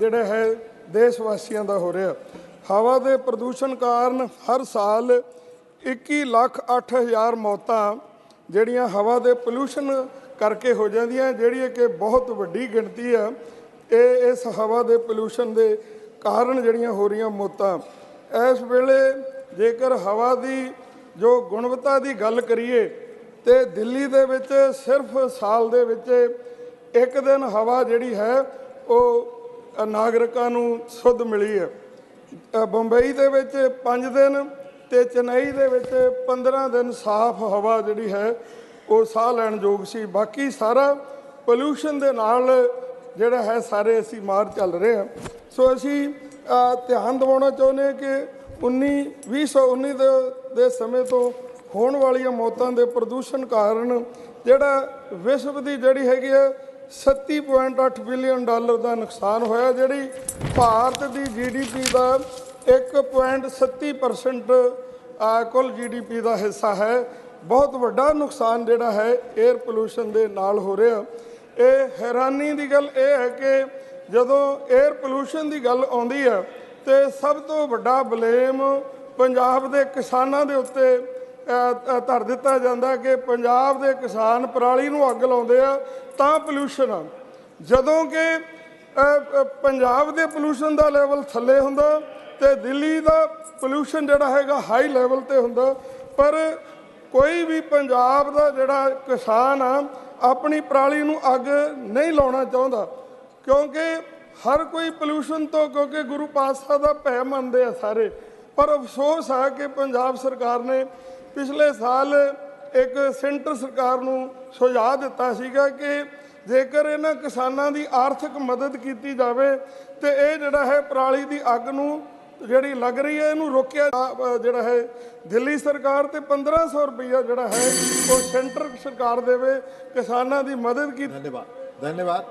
ਜਿਹੜਾ ਹੈ ਦੇਸ਼ ਵਾਸੀਆਂ ਦਾ ਹੋ ਰਿਹਾ। ਹਵਾ ਦੇ ਪ੍ਰਦੂਸ਼ਣ ਕਾਰਨ ਹਰ ਸਾਲ 21,08,000 ਮੌਤਾਂ ਜਿਹੜੀਆਂ ਹਵਾ ਦੇ ਪੋਲੂਸ਼ਨ ਕਰਕੇ ਹੋ ਜਾਂਦੀਆਂ, ਜਿਹੜੀ ਕਿ ਬਹੁਤ ਵੱਡੀ ਗਿਣਤੀ ਆ। ਇਹ ਇਸ ਹਵਾ ਦੇ ਪੋਲੂਸ਼ਨ ਦੇ ਕਾਰਨ ਜਿਹੜੀਆਂ ਹੋ ਰਹੀਆਂ ਮੌਤਾਂ। ਇਸ ਵੇਲੇ ਜੇਕਰ ਹਵਾ ਦੀ ਜੋ ਗੁਣਵੱਤਾ ਦੀ ਗੱਲ ਕਰੀਏ ਤੇ ਦਿੱਲੀ ਦੇ ਵਿੱਚ ਸਿਰਫ ਸਾਲ ਦੇ ਵਿੱਚ ਇੱਕ ਦਿਨ ਹਵਾ ਜਿਹੜੀ ਹੈ ਉਹ ਨਾਗਰਿਕਾਂ ਨੂੰ ਸ਼ੁੱਧ ਮਿਲੀ ਹੈ। ਬੰਬਈ ਦੇ ਵਿੱਚ 5 ਦਿਨ ਤੇ ਚੇਨਈ ਦੇ ਵਿੱਚ 15 ਦਿਨ ਸਾਫ਼ ਹਵਾ ਜਿਹੜੀ ਹੈ ਉਹ ਸਾਹ ਲੈਣ ਯੋਗ ਸੀ। ਬਾਕੀ ਸਾਰਾ ਪੋਲਿਊਸ਼ਨ ਦੇ ਨਾਲ ਜਿਹੜਾ ਹੈ ਸਾਰੇ ਅਸੀਂ ਮਾਰ ਚੱਲ ਰਹੇ ਹਾਂ। ਸੋ ਅਸੀਂ ਧਿਆਨ ਦਿਵਾਉਣਾ ਚਾਹੁੰਦੇ ਹਾਂ ਕਿ 2019 ਦੇ ਸਮੇਂ ਤੋਂ ਹੋਣ ਵਾਲੀਆਂ ਮੌਤਾਂ ਦੇ ਪ੍ਰਦੂਸ਼ਣ ਕਾਰਨ ਜਿਹੜਾ ਵਿਸ਼ਵ ਦੀ ਜਿਹੜੀ ਹੈਗੀ ਹੈ 37.8 ਬਿਲੀਅਨ ਡਾਲਰ ਦਾ ਨੁਕਸਾਨ ਹੋਇਆ, ਜਿਹੜੀ ਭਾਰਤ ਦੀ GDP ਦਾ 1.37% ਕੁੱਲ GDP ਦਾ ਹਿੱਸਾ ਹੈ। ਬਹੁਤ ਵੱਡਾ ਨੁਕਸਾਨ ਜਿਹੜਾ ਹੈ 에ਅਰ ਪੋਲਿਊਸ਼ਨ ਦੇ ਨਾਲ ਹੋ ਰਿਹਾ। ਇਹ ਹੈਰਾਨੀ ਦੀ ਗੱਲ ਇਹ ਹੈ ਕਿ ਜਦੋਂ 에ਅਰ ਪੋਲਿਊਸ਼ਨ ਦੀ ਗੱਲ ਆਉਂਦੀ ਹੈ ਤੇ ਸਭ ਤੋਂ ਵੱਡਾ ਬਲੇਮ ਪੰਜਾਬ ਦੇ ਕਿਸਾਨਾਂ ਦੇ ਉੱਤੇ ਧਰ ਦਿੱਤਾ ਜਾਂਦਾ ਕਿ ਪੰਜਾਬ ਦੇ ਕਿਸਾਨ ਪਰਾਲੀ ਨੂੰ ਅੱਗ ਲਾਉਂਦੇ ਆ ਤਾਂ ਪੋਲਿਊਸ਼ਨ ਆ, ਜਦੋਂ ਕਿ ਪੰਜਾਬ ਦੇ ਪੋਲਿਊਸ਼ਨ ਦਾ ਲੈਵਲ ਥੱਲੇ ਹੁੰਦਾ ਤੇ ਦਿੱਲੀ ਦਾ ਪੋਲਿਊਸ਼ਨ ਜਿਹੜਾ ਹੈਗਾ ਹਾਈ ਲੈਵਲ ਤੇ ਹੁੰਦਾ। ਪਰ ਕੋਈ ਵੀ ਪੰਜਾਬ ਦਾ ਜਿਹੜਾ ਕਿਸਾਨ ਆ ਆਪਣੀ ਪਰਾਲੀ ਨੂੰ ਅੱਗ ਨਹੀਂ ਲਾਉਣਾ ਚਾਹੁੰਦਾ, ਕਿਉਂਕਿ ਹਰ ਕੋਈ ਪੋਲਿਊਸ਼ਨ ਤੋਂ, ਕਿਉਂਕਿ ਗੁਰੂ ਪਾਤਸ਼ਾਹ ਦਾ ਭੈ ਮੰਨਦੇ ਆ ਸਾਰੇ। ਪਰ ਅਫਸੋਸ ਹੈ ਕਿ ਪੰਜਾਬ ਸਰਕਾਰ ਨੇ ਪਿਛਲੇ ਸਾਲ ਇੱਕ ਸੈਂਟਰ ਸਰਕਾਰ ਨੂੰ ਸੁਝਾਅ ਦਿੱਤਾ ਸੀਗਾ ਕਿ ਜੇਕਰ ਇਹਨਾਂ ਕਿਸਾਨਾਂ ਦੀ ਆਰਥਿਕ ਮਦਦ ਕੀਤੀ ਜਾਵੇ ਤੇ ਇਹ ਜਿਹੜਾ ਹੈ ਪਰਾਲੀ ਦੀ ਅੱਗ ਨੂੰ ਜਿਹੜੀ ਲੱਗ ਰਹੀ ਹੈ ਇਹਨੂੰ ਰੋਕਿਆ ਜਿਹੜਾ ਹੈ ਦਿੱਲੀ ਸਰਕਾਰ ਤੇ 1500 ਰੁਪਈਆ ਜਿਹੜਾ ਹੈ ਉਹ ਸੈਂਟਰ ਸਰਕਾਰ ਦੇਵੇ ਕਿਸਾਨਾਂ ਦੀ ਮਦਦ की। धन्यवाद धन्यवाद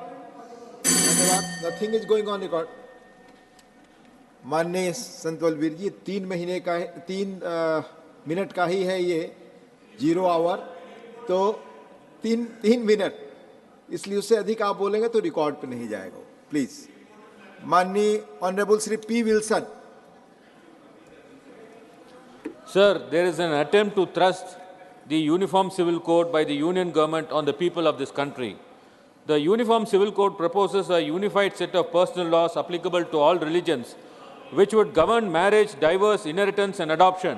धन्यवाद। Nothing is going on record. माननीय संत बलवीर जी 3 महीने का 3 मिनट का ही है ये 0 आवर, तो 3 मिनट, इसलिए उससे अधिक आप बोलेंगे तो रिकॉर्ड पे नहीं जाएगा। प्लीज माननीय honourable Shri P. Wilson. Sir, there is an attempt to thrust the Uniform Civil Code by the Union government on the people of this country. The Uniform Civil Code proposes a unified set of personal laws applicable to all religions, which would govern marriage, divorce, inheritance, and adoption.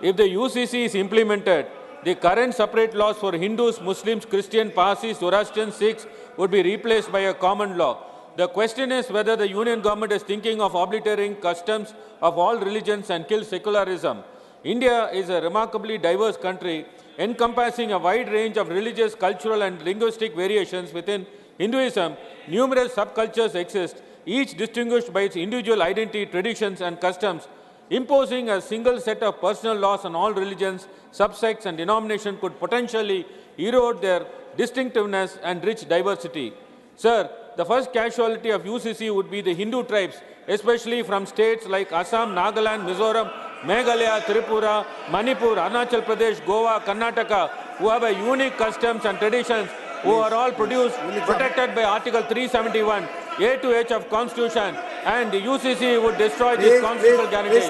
If the UCC is implemented, the current separate laws for Hindus, Muslims, Christians, Parsis, Zoroastrians, Sikhs would be replaced by a common law. The question is whether the Union government is thinking of obliterating customs of all religions and kill secularism. India is a remarkably diverse country encompassing a wide range of religious, cultural, and linguistic variations. Within Hinduism, numerous subcultures exist, each distinguished by its individual identity, traditions, and customs. Imposing a single set of personal laws on all religions, subsects, and denominations could potentially erode their distinctiveness and rich diversity. Sir, the first casualty of UCC would be the Hindu tribes, especially from states like Assam, Nagaland, Mizoram, Meghalaya, Tripura, Manipur, Arunachal Pradesh, Goa, Karnataka, who have a unique customs and traditions, who are all protected by Article 371, A to H of Constitution, and the UCC would destroy these constitutional guarantees.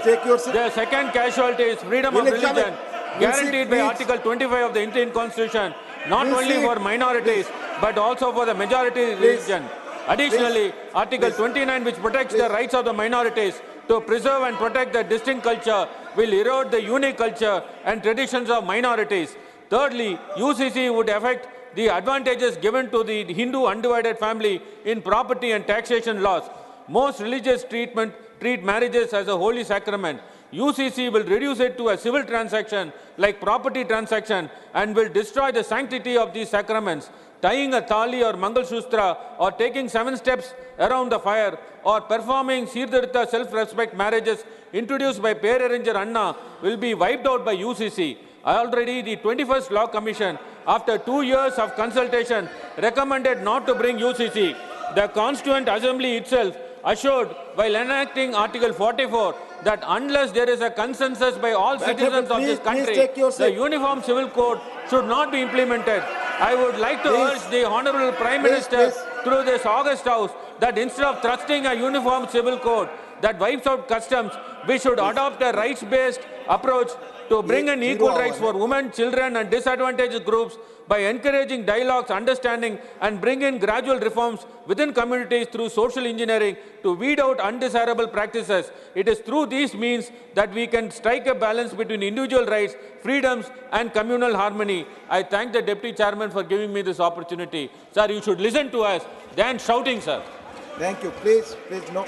The second casualty is freedom of religion, guaranteed by Article 25 of the Indian Constitution, not only for minorities, but also for the majority religion. Additionally, Article 29, which protects the rights of the minorities to preserve and protect their distinct culture, will erode the unique culture and traditions of minorities. Thirdly, UCC would affect the advantages given to the Hindu undivided family in property and taxation laws. Most religious treat marriages as a holy sacrament. UCC will reduce it to a civil transaction like property transaction and will destroy the sanctity of these sacraments. Tying a thali or mangal shustra or taking 7 steps around the fire or performing Sirdhartha self-respect marriages introduced by Pair Arranger Anna will be wiped out by UCC. Already the 21st Law Commission, after 2 years of consultation, recommended not to bring UCC. The Constituent Assembly itself assured while enacting Article 44 that unless there is a consensus by all citizens of this country, the Uniform Civil Code should not be implemented. I would like to urge the Honorable Prime Minister through this August House that instead of thrusting a Uniform Civil Code that wipes out customs, we should adopt a rights-based approach to bring in equal rights for women, children and disadvantaged groups by encouraging dialogues, understanding and bring in gradual reforms within communities through social engineering to weed out undesirable practices. It is through these means that we can strike a balance between individual rights, freedoms and communal harmony. I thank the Deputy Chairman for giving me this opportunity. Sir, you should listen to us than shouting, sir. Thank you. Please, no.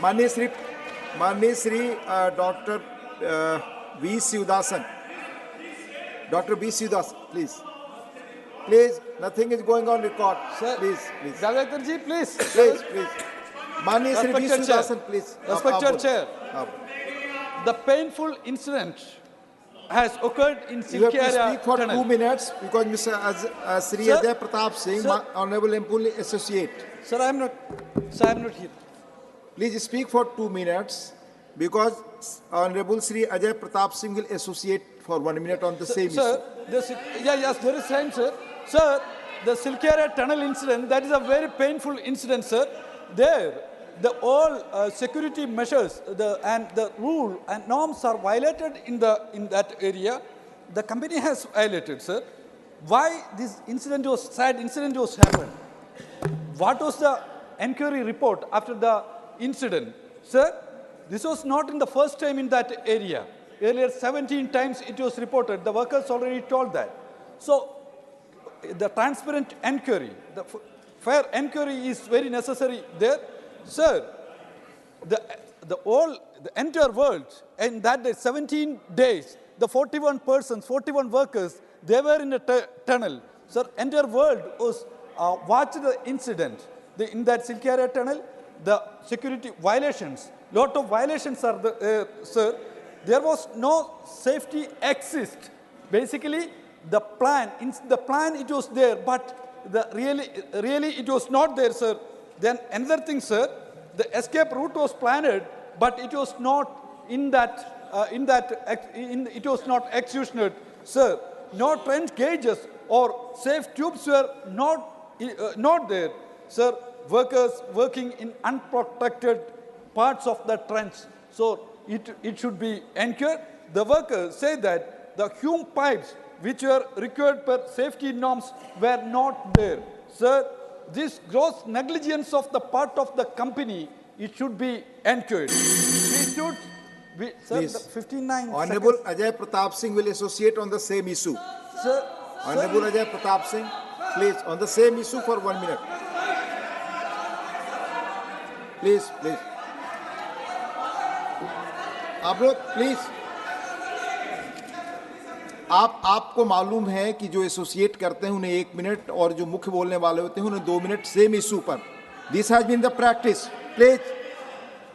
Mani Sri Dr. V. Sivadasan. Dr. V. Sivadasan, please. Please, nothing is going on record. Sir, please. Jagdeep ji, please. Please. Mani Sri V. Sivadasan, please. Respected Chair, the painful incident has occurred in You have to Silky speak for Tunnel. 2 minutes because Mr. Sri Sir, Ajay Pratap Singh, sir. Honorable Employee Associate. Sir, I am not here. Please speak for 2 minutes because Honorable Sri Ajay Pratap Singh will associate for 1 minute on the same Sir, issue. yes, there is time, sir. Sir, the Silky Tunnel incident, that is a very painful incident, sir. There, all security measures and the rule and norms are violated in that area. The company has violated, sir. Why this sad incident was happened? What was the inquiry report after the incident? Sir, this was not in the first time in that area. Earlier, 17 times it was reported. The workers already told that. So, the transparent inquiry, the fair inquiry is very necessary there. Sir, the entire world, in that day, 17 days, the 41 persons, 41 workers, they were in the tunnel. Sir, entire world was watched the incident. In that Silky Tunnel, the security violations, lot of violations are there, sir. There was no safety exist. Basically, the plan it was there, but really it was not there, sir. Then another thing, sir, the escape route was planned, but it was not it was not executed, sir. No trench gauges or safe tubes were not there, sir. Workers working in unprotected parts of the trench, so it should be ensured. The workers say that the hume pipes which were required per safety norms were not there, sir. This gross negligence of the part of the company, it should be ensured. Sir, Please. the 59 Honorable seconds. Ajay Pratap Singh will associate on the same issue. Sir, Honorable Ajay Pratap Singh, please, on the same issue for 1 minute. Please. आप लोग please, आपको मालूम है कि जो associate करते हैं उन्हें 1 मिनट और जो मुख्य बोलने वाले होते हैं उन्हें 2 मिनट सेम इशू पर. This has been the practice. Please,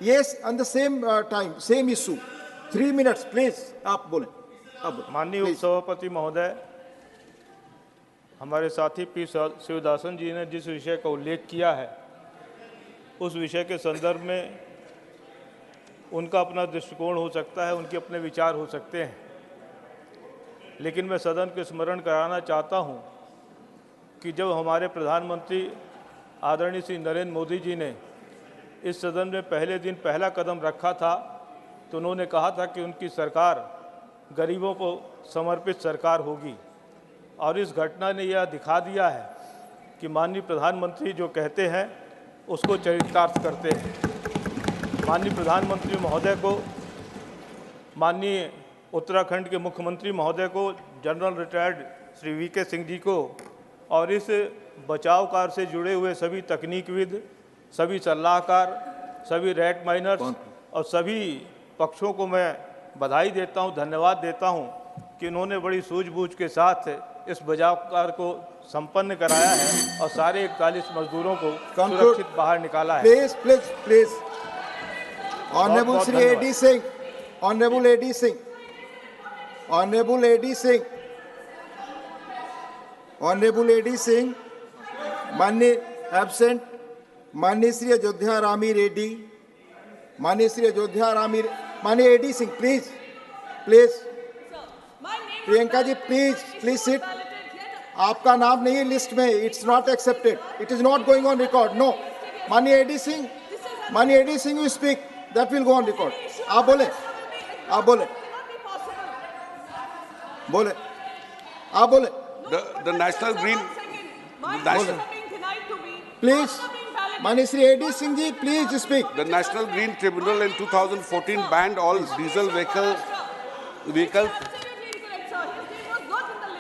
yes, on the same time, same issue, 3 minutes. Please आप बोलें. माननीय उपसभापति महोदय, हमारे साथी पी शिवदासन जी ने जिस विषय का उल्लेख किया है उस विषय के संदर्भ में उनका अपना दृष्टिकोण हो सकता है, उनके अपने विचार हो सकते हैं, लेकिन मैं सदन को स्मरण कराना चाहता हूं कि जब हमारे प्रधानमंत्री आदरणीय श्री नरेंद्र मोदी जी ने इस सदन में पहले दिन पहला कदम रखा था तो उन्होंने कहा था कि उनकी सरकार गरीबों को समर्पित सरकार होगी, और इस घटना ने यह दिखा दिया है कि माननीय प्रधानमंत्री जो कहते हैं उसको चरितार्थ करते हैं. माननीय प्रधानमंत्री महोदय को, माननीय उत्तराखंड के मुख्यमंत्री महोदय को, general retired Shri VK Singh ji को और इस बचाव कार्य से जुड़े हुए सभी तकनीकविद, सभी सलाहकार, सभी रैट माइनर्स और सभी पक्षों को मैं बधाई देता हूं, धन्यवाद देता हूं कि उन्होंने बड़ी सूझबूझ के साथ इस बचाव कार्य को संपन्न कराया है और सारे 41 मजदूरों को सुरक्षित बाहर निकाला है. Please. Honourable Shri AD Singh, honourable AD Singh, honourable AD Singh, honourable AD Singh, माननीय एब्सेंट, माननीय श्री अयोध्या रामी रेड्डी, माननीय श्री अयोध्या रामी, माननीय AD Singh, please. Priyanka ji, please sit. आपका नाम नहीं है लिस्ट में. It's not accepted. It is not going on record. No. माननीय AD Singh you speak, that will go on record. आप बोले. बोले, आप बोले. The National Green... Please, Mani Shri A.D. Singh ji, please speak. The National Green Tribunal in 2014 banned all diesel vehicles.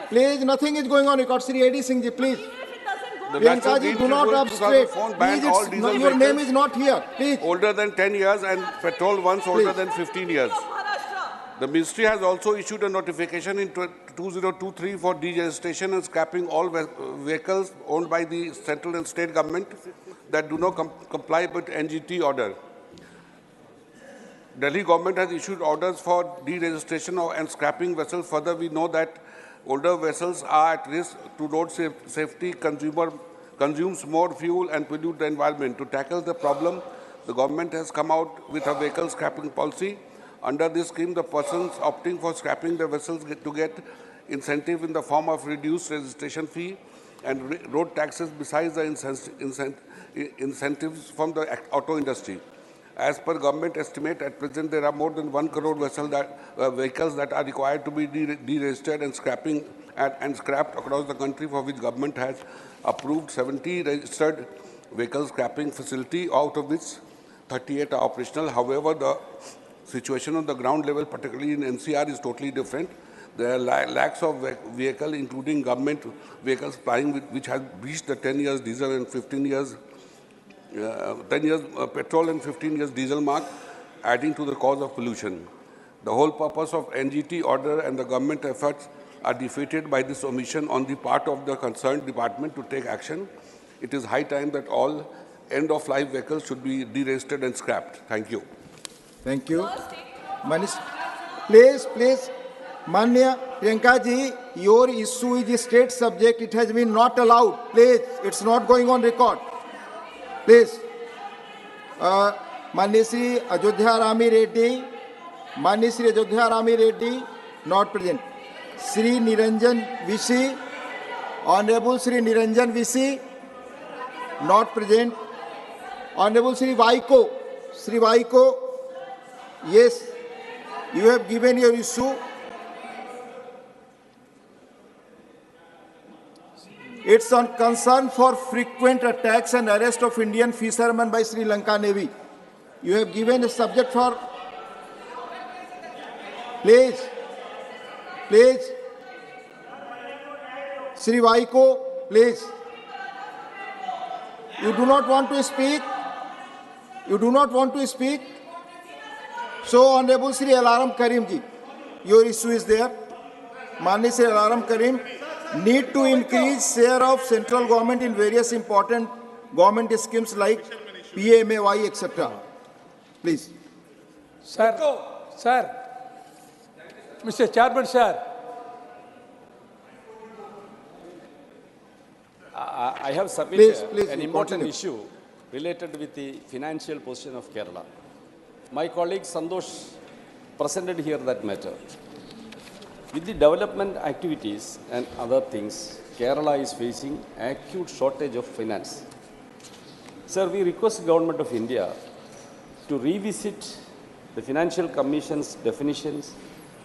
Please, nothing is going on record. Shri A.D. Singh ji, please. The Priyanka National ji, Green do not Tribunal obstruct. 2004 banned Please, all diesel your name vehicles is not here. Please. older than 10 years and petrol ones older than 15 years. The ministry has also issued a notification in 2023 for deregistration and scrapping all vehicles owned by the central and state government that do not comply with NGT order. Delhi government has issued orders for deregistration and scrapping vessels. Further, we know that older vessels are at risk to road safety, consumes more fuel and pollute the environment. To tackle the problem, the government has come out with a vehicle scrapping policy. Under this scheme, the persons opting for scrapping the vessels get incentive in the form of reduced registration fee and road taxes besides the incentives from the auto industry. As per government estimate, at present there are more than 1 crore vehicles that are required to be deregistered and scrapped across the country, for which government has approved 70 registered vehicle scrapping facility, out of which 38 are operational. However, the situation on the ground level, particularly in NCR, is totally different. There are lakhs of vehicles, including government vehicles plying, which has reached the 10 years diesel and 15 years 10 years petrol and 15 years diesel mark, adding to the cause of pollution. The whole purpose of NGT order and the government efforts are defeated by this omission on the part of the concerned department to take action. It is high time that all end-of-life vehicles should be deregistered and scrapped. Thank you. Thank you. Please, Manya Priyanka ji, your issue is a state subject. It has been not allowed. Please, it's not going on record. Please. Manya Shri Ajodhya Rami Reddy, not present. Shri Niranjan Vishi, Honorable Shri Niranjan Vishi, not present. Honorable Shri Vaiko, yes, you have given your issue. It's on concern for frequent attacks and arrest of Indian fishermen by Sri Lanka Navy. You have given a subject for... Please. Sri Vaiko, please. You do not want to speak? So, Honorable Sri Alaram Karim ji, your issue is there. Mani Sri Alaram Karim, need to increase share of central government in various important government schemes like PMAY, etc. Please. Sir, Mr. Chairman, sir. I have submitted please, an important issue related with the financial position of Kerala. My colleague Santosh presented here that matter. With the development activities and other things, Kerala is facing acute shortage of finance. Sir, we request the Government of India to revisit the Financial Commission's definitions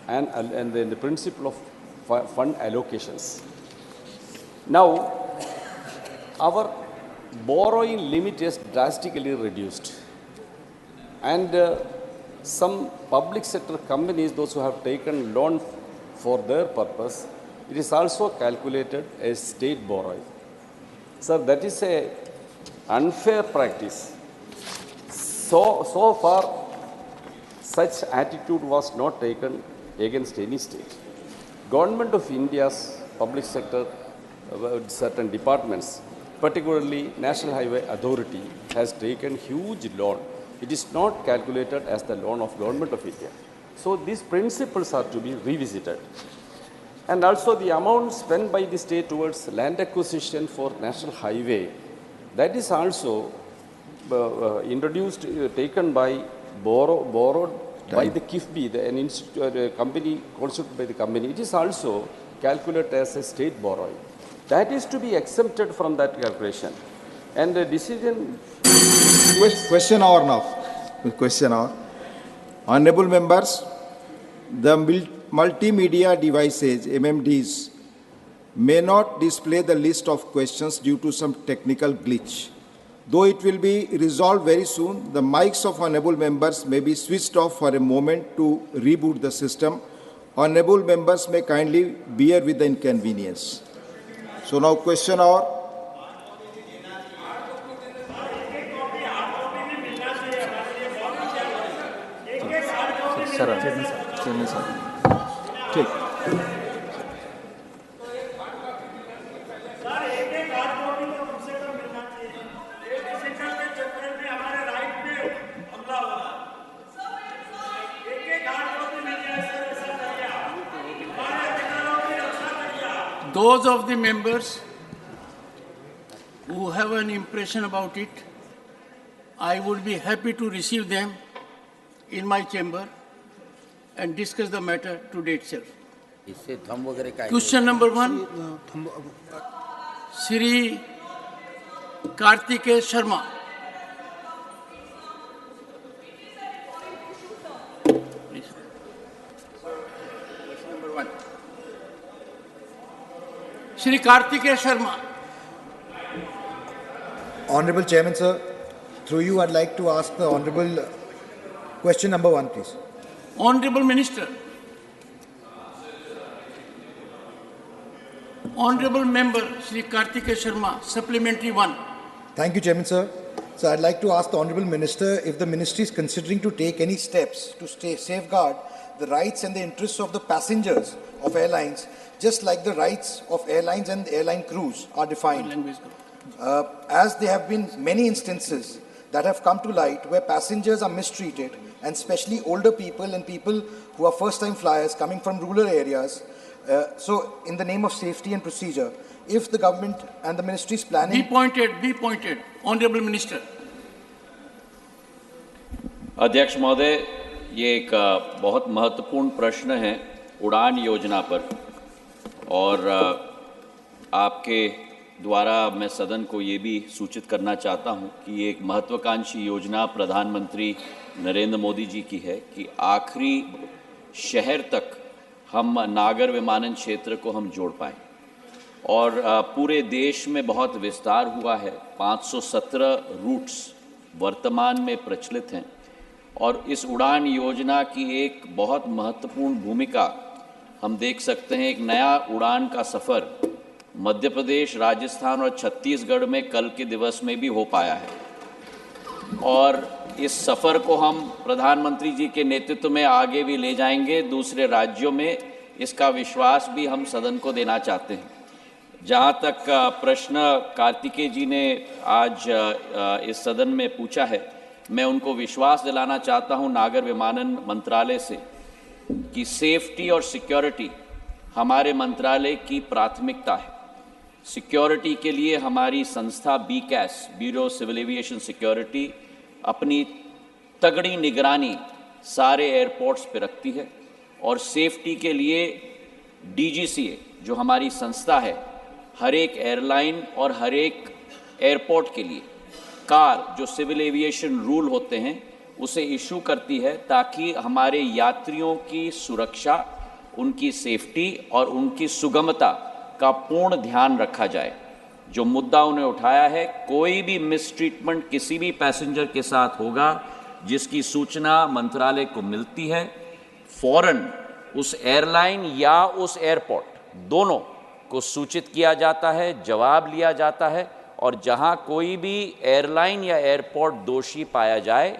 and the principle of fund allocations. Now, our borrowing limit is drastically reduced. And some public sector companies, those who have taken loan for their purpose, it is also calculated as state borrowing. Sir, that is a unfair practice. So far, such attitude was not taken against any state. Government of India's public sector, certain departments, particularly National Highway Authority, has taken huge loan. It is not calculated as the loan of Government of India. So these principles are to be revisited. And also the amount spent by the state towards land acquisition for National Highway, that is also introduced, taken by, borrowed by the KIFBI, a company constituted by the company. It is also calculated as a state borrowing. That is to be exempted from that calculation. And the decision... Question hour now. Question hour. Honorable members, The multimedia devices, MMDs, may not display the list of questions due to some technical glitch. Though it will be resolved very soon, the mics of honorable members may be switched off for a moment to reboot the system. Honorable members may kindly bear with the inconvenience. So now question hour. Chairman sir ठीक Those of the members who have an impression about it, I would be happy to receive them in my chamber and discuss the matter today itself. Question number 1, Shri Kartikeya Sharma. Shri Kartikeya Sharma. Honorable Chairman, sir, through you, I'd like to ask the Honorable question number 1, please. Honorable Minister. Honorable Member Shri Kartikeya Sharma, Supplementary 1. Thank you, Chairman, sir. So I'd like to ask the Honorable Minister if the Ministry is considering to take any steps to safeguard the rights and the interests of the passengers of airlines, just like the rights of airlines and airline crews are defined. As there have been many instances that have come to light where passengers are mistreated, and especially older people and people who are first-time flyers coming from rural areas. So in the name of safety and procedure, if the government and the ministry is planning... Be pointed. Honorable Minister. अध्यक्ष महोदय, ये एक बहुत महत्वपूर्ण प्रश्न है उड़ान योजना पर, और आपके द्वारा मैं सदन को ये भी सूचित करना चाहता हूँ कि ये एक महत्वाकांक्षी योजना प्रधानमंत्री नरेंद्र मोदी जी की है कि आखिरी शहर तक हम नागर विमानन क्षेत्र को हम जोड़ पाएँ, और पूरे देश में बहुत विस्तार हुआ है। 517 रूट्स वर्तमान में प्रचलित हैं, और इस उड़ान योजना की एक बहुत महत्वपूर्ण भूमिका हम देख सकते हैं। एक नया उड़ान का सफ़र मध्य प्रदेश, राजस्थान और छत्तीसगढ़ में कल के दिवस में भी हो पाया है, और इस सफ़र को हम प्रधानमंत्री जी के नेतृत्व में आगे भी ले जाएंगे दूसरे राज्यों में। इसका विश्वास भी हम सदन को देना चाहते हैं। जहाँ तक प्रश्न कार्तिकेय जी ने आज इस सदन में पूछा है, मैं उनको विश्वास दिलाना चाहता हूँ नागर विमानन मंत्रालय से कि सेफ्टी और सिक्योरिटी हमारे मंत्रालय की प्राथमिकता है। सिक्योरिटी के लिए हमारी संस्था BCAS, bureau civil aviation security, अपनी तगड़ी निगरानी सारे एयरपोर्ट्स पे रखती है, और सेफ्टी के लिए DGCA जो हमारी संस्था है, हर एक एयरलाइन और हर एक एयरपोर्ट के लिए कार जो सिविल एविएशन रूल होते हैं उसे इशू करती है, ताकि हमारे यात्रियों की सुरक्षा, उनकी सेफ्टी और उनकी सुगमता का पूर्ण ध्यान रखा जाए। जो मुद्दा उन्हें उठाया है, कोई भी मिसट्रीटमेंट किसी भी पैसेंजर के साथ होगा जिसकी सूचना मंत्रालय को मिलती है, फौरन उस एयरलाइन या उस एयरपोर्ट दोनों को सूचित किया जाता है, जवाब लिया जाता है, और जहां कोई भी एयरलाइन या एयरपोर्ट दोषी पाया जाए,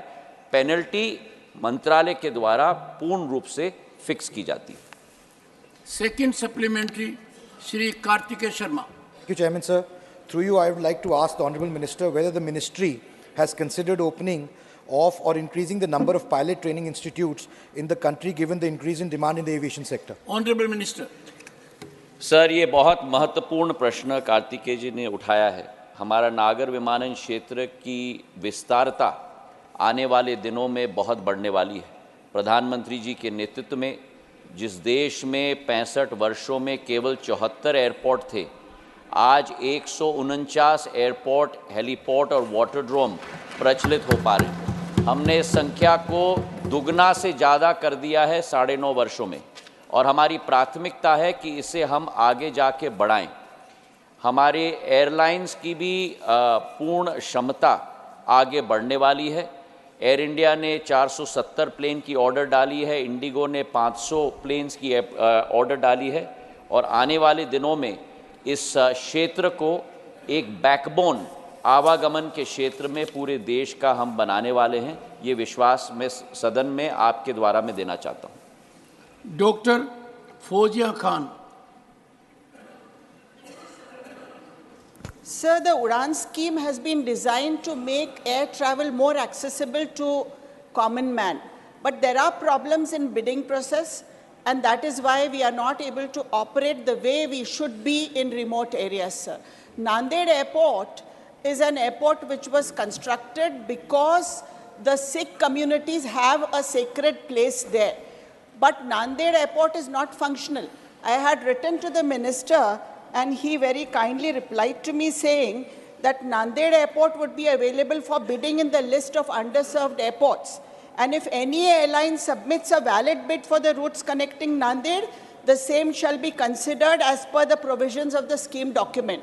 पेनल्टी मंत्रालय के द्वारा पूर्ण रूप से फिक्स की जाती है। Second supplementary, Shri Kartikeya Sharma. Thank you, Chairman, sir. Through you, I would like to ask the Honorable Minister whether the Ministry has considered opening of or increasing the number of pilot training institutes in the country given the increase in demand in the aviation sector. Honorable Minister. Sir, ये बहुत महत्वपूर्ण प्रश्न कार्तिकेय जी ने उठाया है। हमारा नागर विमानन क्षेत्र की विस्तारता आने वाले दिनों में बहुत बढ़ने वाली है। प्रधानमंत्री जी के नेतृत्व में जिस देश में 65 वर्षों में केवल 74 एयरपोर्ट थे, आज 149 एयरपोर्ट, हेलीपोर्ट और वाटरड्रोम प्रचलित हो पा रहे हैं। हमने इस संख्या को दुगना से ज़्यादा कर दिया है 9.5 वर्षों में, और हमारी प्राथमिकता है कि इसे हम आगे जाके बढ़ाएं। हमारे एयरलाइंस की भी पूर्ण क्षमता आगे बढ़ने वाली है। एयर इंडिया ने 470 प्लेन की ऑर्डर डाली है, इंडिगो ने 500 प्लेन्स की ऑर्डर डाली है, और आने वाले दिनों में इस क्षेत्र को एक बैकबोन आवागमन के क्षेत्र में पूरे देश का हम बनाने वाले हैं। ये विश्वास मैं सदन में आपके द्वारा मैं देना चाहता हूँ। Doctor Fauzia Khan. Sir, the Udan scheme has been designed to make air travel more accessible to common man. But there are problems in bidding process, and that is why we are not able to operate the way we should be in remote areas, sir. Nanded Airport is an airport which was constructed because the Sikh communities have a sacred place there. But Nanded Airport is not functional. I had written to the minister, and he very kindly replied to me saying that Nanded Airport would be available for bidding in the list of underserved airports. And if any airline submits a valid bid for the routes connecting Nanded, the same shall be considered as per the provisions of the scheme document.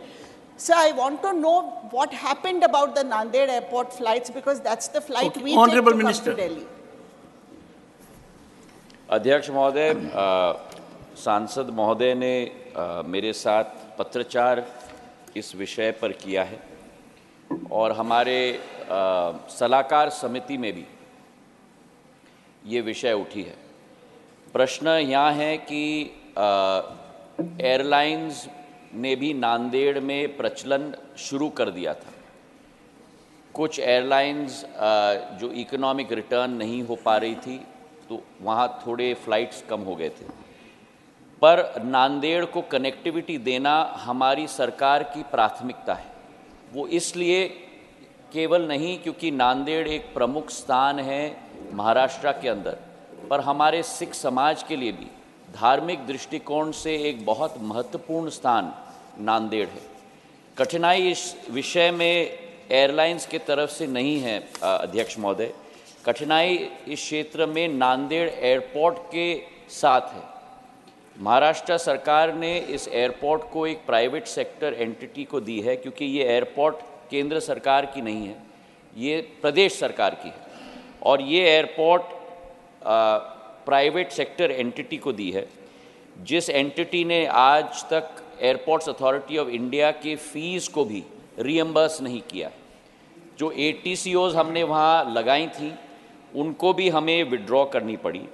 So I want to know what happened about the Nanded Airport flights, because that's the flight we Honorable take to Minister. come to Delhi. अध्यक्ष महोदय, सांसद महोदय ने मेरे साथ पत्रचार इस विषय पर किया है, और हमारे सलाहकार समिति में भी ये विषय उठी है। प्रश्न यहाँ है कि एयरलाइंस ने भी नांदेड़ में प्रचलन शुरू कर दिया था। कुछ एयरलाइंस जो इकोनॉमिक रिटर्न नहीं हो पा रही थी, तो वहाँ थोड़े फ्लाइट्स कम हो गए थे। पर नांदेड़ को कनेक्टिविटी देना हमारी सरकार की प्राथमिकता है। वो इसलिए केवल नहीं क्योंकि नांदेड़ एक प्रमुख स्थान है महाराष्ट्र के अंदर, पर हमारे सिख समाज के लिए भी धार्मिक दृष्टिकोण से एक बहुत महत्वपूर्ण स्थान नांदेड़ है। कठिनाई इस विषय में एयरलाइंस के तरफ से नहीं है अध्यक्ष महोदय, कठिनाई इस क्षेत्र में नांदेड़ एयरपोर्ट के साथ है। महाराष्ट्र सरकार ने इस एयरपोर्ट को एक प्राइवेट सेक्टर एंटिटी को दी है, क्योंकि ये एयरपोर्ट केंद्र सरकार की नहीं है, ये प्रदेश सरकार की है, और ये एयरपोर्ट प्राइवेट सेक्टर एंटिटी को दी है, जिस एंटिटी ने आज तक एयरपोर्ट्स अथॉरिटी ऑफ इंडिया के फ़ीस को भी रीएम्बर्स नहीं किया। जो ATCOs हमने वहाँ लगाई थी, उनको भी हमें विड्रॉ करनी पड़ी,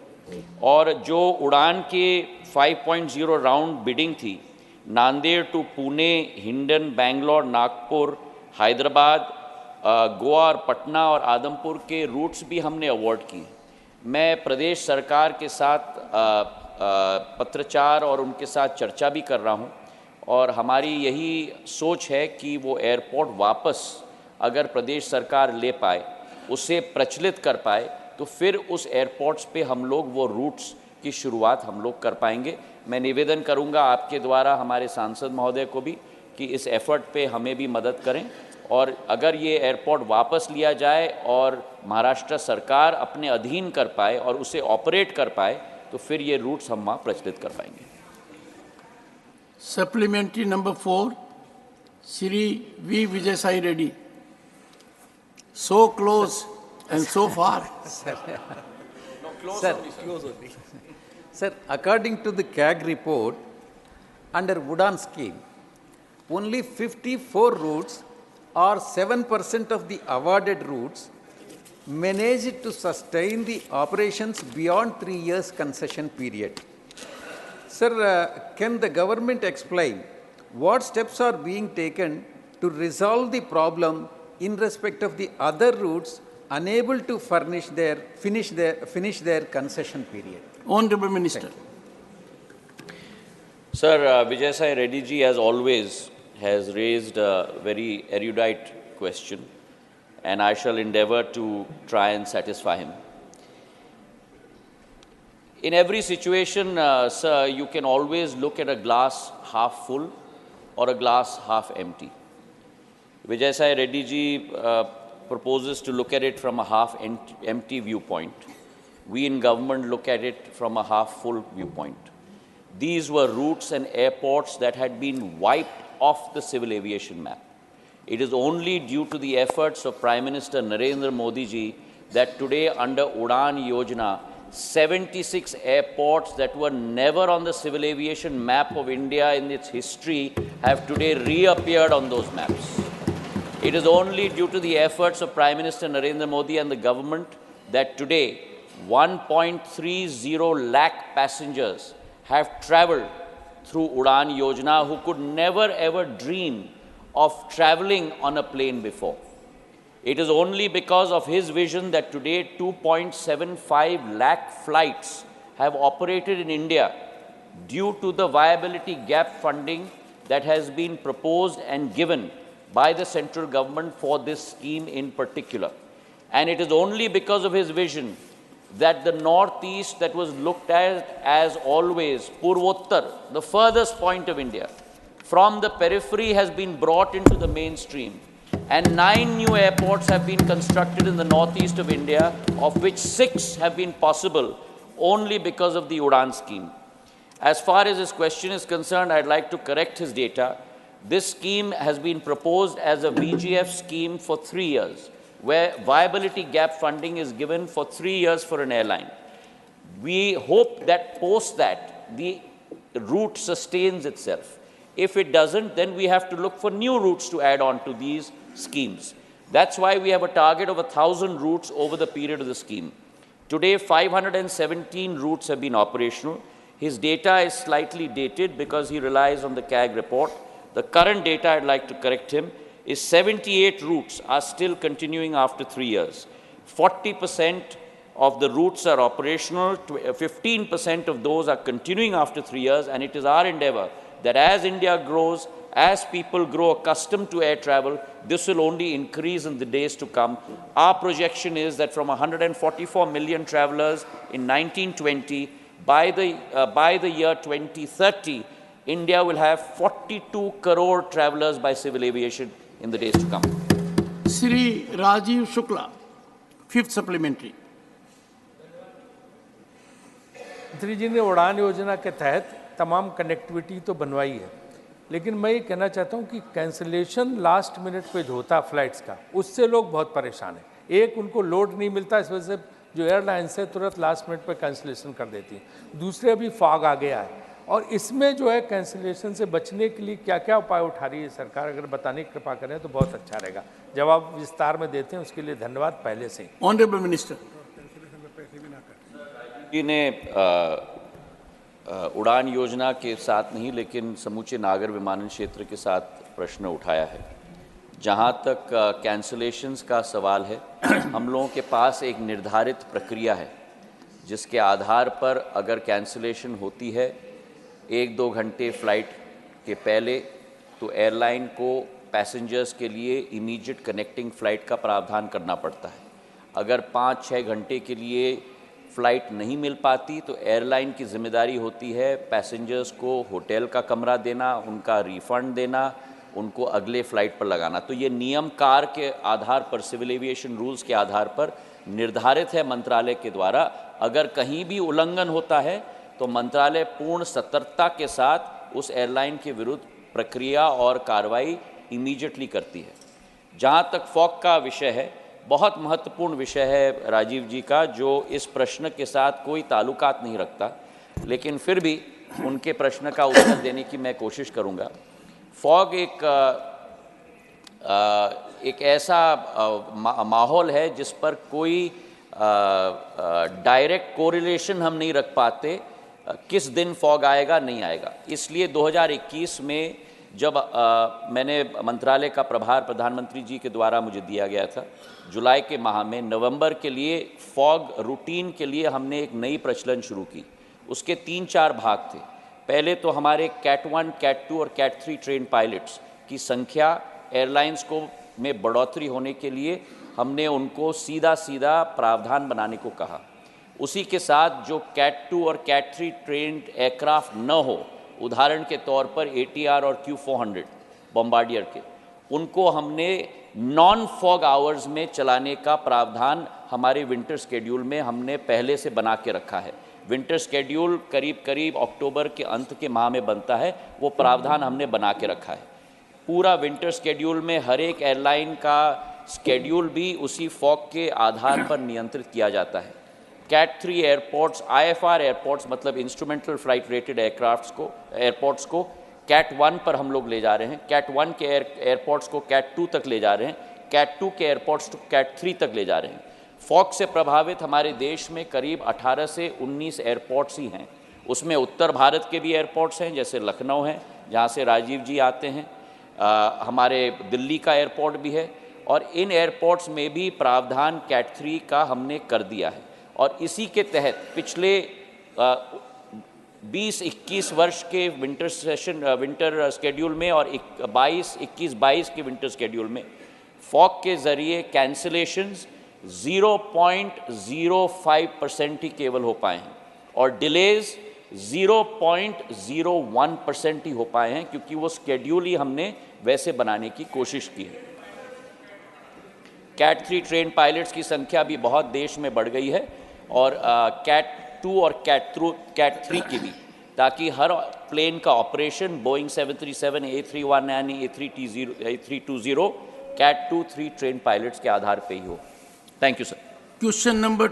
और जो उड़ान के 5.0 राउंड बिडिंग थी, नांदेड़ टू पुणे, हिंडन, बेंगलोर, नागपुर, हैदराबाद, गोवा और पटना और आदमपुर के रूट्स भी हमने अवॉर्ड किए। मैं प्रदेश सरकार के साथ पत्रचार और उनके साथ चर्चा भी कर रहा हूँ, और हमारी यही सोच है कि वो एयरपोर्ट वापस अगर प्रदेश सरकार ले पाए, उसे प्रचलित कर पाए, तो फिर उस एयरपोर्ट्स पे हम लोग वो रूट्स की शुरुआत हम लोग कर पाएंगे। मैं निवेदन करूंगा आपके द्वारा हमारे सांसद महोदय को भी कि इस एफर्ट पे हमें भी मदद करें, और अगर ये एयरपोर्ट वापस लिया जाए और महाराष्ट्र सरकार अपने अधीन कर पाए और उसे ऑपरेट कर पाए, तो फिर ये रूट्स हम वहाँ प्रचलित कर पाएंगे। Supplementary number 4, Shri V. Vijay Sai Reddy. So close and so far. Sir, according to the CAG report, under Udan scheme, only 54 routes or 7% of the awarded routes managed to sustain the operations beyond 3 years concession period. Sir, can the government explain what steps are being taken to resolve the problem in respect of the other routes unable to finish their concession period? Honorable Minister. Sir, Vijay Sai Reddy ji, as always, has raised a very erudite question, and I shall endeavor to try and satisfy him. In every situation, sir, you can always look at a glass half full or a glass half empty. Vijay Sai Reddy ji proposes to look at it from a half empty viewpoint. we in government look at it from a half-full viewpoint. These were routes and airports that had been wiped off the civil aviation map. It is only due to the efforts of Prime Minister Narendra Modi ji that today under Udan Yojana, 76 airports that were never on the civil aviation map of India in its history have today reappeared on those maps. It is only due to the efforts of Prime Minister Narendra Modi and the government that today 1.30 lakh passengers have travelled through Udan Yojana who could never ever dream of travelling on a plane before. It is only because of his vision that today 2.75 lakh flights have operated in India due to the viability gap funding that has been proposed and given by the central government for this scheme in particular. And it is only because of his vision that the northeast that was looked at as always Purvottar, the furthest point of India, from the periphery has been brought into the mainstream. And 9 new airports have been constructed in the northeast of India, of which 6 have been possible only because of the Udan scheme. As far as his question is concerned, I'd like to correct his data. This scheme has been proposed as a VGF scheme for 3 years, where viability gap funding is given for 3 years for an airline. We hope that post that, the route sustains itself. If it doesn't, then we have to look for new routes to add on to these schemes. That's why we have a target of 1,000 routes over the period of the scheme. Today, 517 routes have been operational. His data is slightly dated because he relies on the CAG report. The current data, I'd like to correct him, is 78 routes are still continuing after 3 years. 40% of the routes are operational, 15% of those are continuing after 3 years, and it is our endeavor that as India grows, as people grow accustomed to air travel, this will only increase in the days to come. Our projection is that from 144 million travelers in 1920, by the year 2030, India will have 42 crore travelers by civil aviation in the days to come. Sri Rajiv Shukla, fifth supplementary. मंत्री जी ने उड़ान योजना के तहत तमाम connectivity तो बनवाई है, लेकिन मैं ये कहना चाहता हूँ कि कैंसिलेशन लास्ट मिनट पे जो होता है फ्लाइट्स का, उससे लोग बहुत परेशान हैं। एक, उनको लोड नहीं मिलता, इस वजह से जो एयरलाइंस है तुरंत लास्ट मिनट पे कैंसिलेशन कर देती है। दूसरे, अभी फॉग आ गया है और इसमें जो है कैंसिलेशन से बचने के लिए क्या क्या उपाय उठा रही है सरकार, अगर बताने की कृपा करें तो बहुत अच्छा रहेगा। जवाब विस्तार में देते हैं, उसके लिए धन्यवाद पहले से। ऑनरेबल मिनिस्टर जी ने उड़ान योजना के साथ नहीं, लेकिन समूचे नागर विमानन क्षेत्र के साथ प्रश्न उठाया है। जहाँ तक कैंसलेशंस का सवाल है, हम लोगों के पास एक निर्धारित प्रक्रिया है जिसके आधार पर अगर कैंसलेशन होती है 1-2 घंटे फ़्लाइट के पहले, तो एयरलाइन को पैसेंजर्स के लिए इमीडिएट कनेक्टिंग फ़्लाइट का प्रावधान करना पड़ता है। अगर 5-6 घंटे के लिए फ़्लाइट नहीं मिल पाती तो एयरलाइन की जिम्मेदारी होती है पैसेंजर्स को होटल का कमरा देना, उनका रिफ़ंड देना, उनको अगले फ़्लाइट पर लगाना। तो ये नियम कार के आधार पर, सिविल एविएशन रूल्स के आधार पर निर्धारित है मंत्रालय के द्वारा। अगर कहीं भी उल्लंघन होता है तो मंत्रालय पूर्ण सतर्कता के साथ उस एयरलाइन के विरुद्ध प्रक्रिया और कार्रवाई इमीडिएटली करती है। जहाँ तक फॉग का विषय है, बहुत महत्वपूर्ण विषय है राजीव जी का, जो इस प्रश्न के साथ कोई ताल्लुकात नहीं रखता, लेकिन फिर भी उनके प्रश्न का उत्तर देने की मैं कोशिश करूँगा। फॉग एक ऐसा माहौल है जिस पर कोई डायरेक्ट कोरिलेशन हम नहीं रख पाते किस दिन फॉग आएगा नहीं आएगा। इसलिए 2021 में जब मैंने मंत्रालय का प्रभार प्रधानमंत्री जी के द्वारा मुझे दिया गया था, जुलाई के माह में नवंबर के लिए फॉग रूटीन के लिए हमने एक नई प्रचलन शुरू की। उसके 3-4 भाग थे। पहले तो हमारे कैट 1, कैट 2 और कैट 3 ट्रेन पायलट्स की संख्या एयरलाइंस को में बढ़ोतरी होने के लिए हमने उनको सीधा प्रावधान बनाने को कहा। उसी के साथ जो कैट 2 और कैट 3 ट्रेन्ड एयरक्राफ्ट न हो, उदाहरण के तौर पर ATR और Q400 बॉम्बार्डियर के, उनको हमने नॉन फॉग आवर्स में चलाने का प्रावधान हमारे विंटर स्केड्यूल में हमने पहले से बना के रखा है। विंटर स्केड्यूल करीब करीब अक्टूबर के अंत के माह में बनता है, वो प्रावधान हमने बना के रखा है। पूरा विंटर स्केड्यूल में हर एक एयरलाइन का स्केड्यूल भी उसी फॉग के आधार पर नियंत्रित किया जाता है। कैट 3 एयरपोर्ट्स, IFR एयरपोर्ट्स मतलब इंस्ट्रूमेंटल फ्लाइट रेटेड एयरपोर्ट्स को कैट 1 पर हम लोग ले जा रहे हैं। कैट 1 के एयरपोर्ट्स को कैट 2 तक ले जा रहे हैं। कैट 2 के एयरपोर्ट्स को कैट 3 तक ले जा रहे हैं। फॉग से प्रभावित हमारे देश में करीब 18 से 19 एयरपोर्ट्स ही हैं। उसमें उत्तर भारत के भी एयरपोर्ट्स हैं, जैसे लखनऊ है जहाँ से राजीव जी आते हैं, हमारे दिल्ली का एयरपोर्ट भी है, और इन एयरपोर्ट्स में भी प्रावधान कैट 3 का हमने कर दिया है। और इसी के तहत पिछले 20-21 वर्ष के विंटर स्केड्यूल में और 21-22 के विंटर स्केड्यूल में फॉग के ज़रिए कैंसिलेशंस 0.05% ही केवल हो पाए हैं और डिलेज 0.01% ही हो पाए हैं, क्योंकि वो स्केड्यूल ही हमने वैसे बनाने की कोशिश की है। कैट 3 ट्रेन पायलट्स की संख्या भी बहुत देश में बढ़ गई है, और कैट 2 और कैट 3 की भी, ताकि हर प्लेन का operation Boeing 737, A319, A320 cat 2-3 train pilots के आधार पे ही हो। Thank you sir. Question number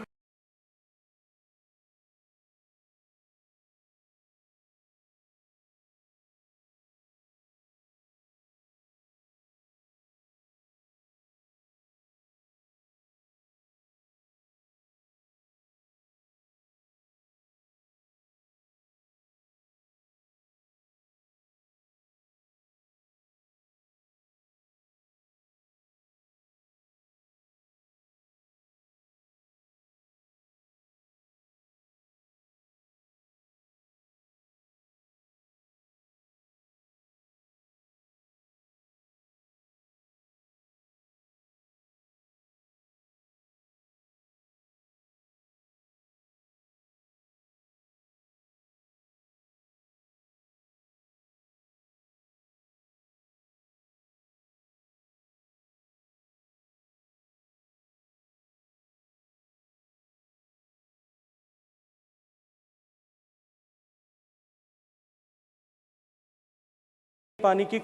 पानी की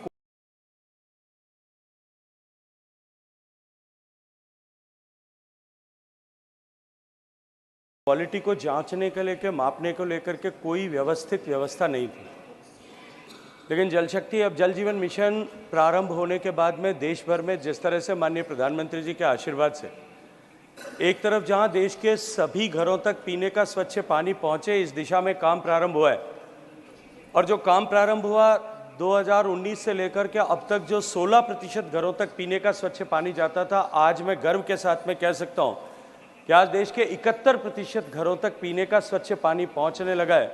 क्वालिटी को जांचने के लेकर, मापने को लेकर के कोई व्यवस्था नहीं थी। लेकिन जल शक्ति, अब जल जीवन मिशन प्रारंभ होने के बाद में देश भर में जिस तरह से माननीय प्रधानमंत्री जी के आशीर्वाद से एक तरफ जहां देश के सभी घरों तक पीने का स्वच्छ पानी पहुंचे, इस दिशा में काम प्रारंभ हुआ है। और जो काम प्रारंभ हुआ 2019 से लेकर के अब तक जो 16% घरों तक पीने का स्वच्छ पानी जाता था, आज मैं गर्व के साथ में कह सकता हूं कि आज देश के 71% घरों तक पीने का स्वच्छ पानी पहुंचने लगा है।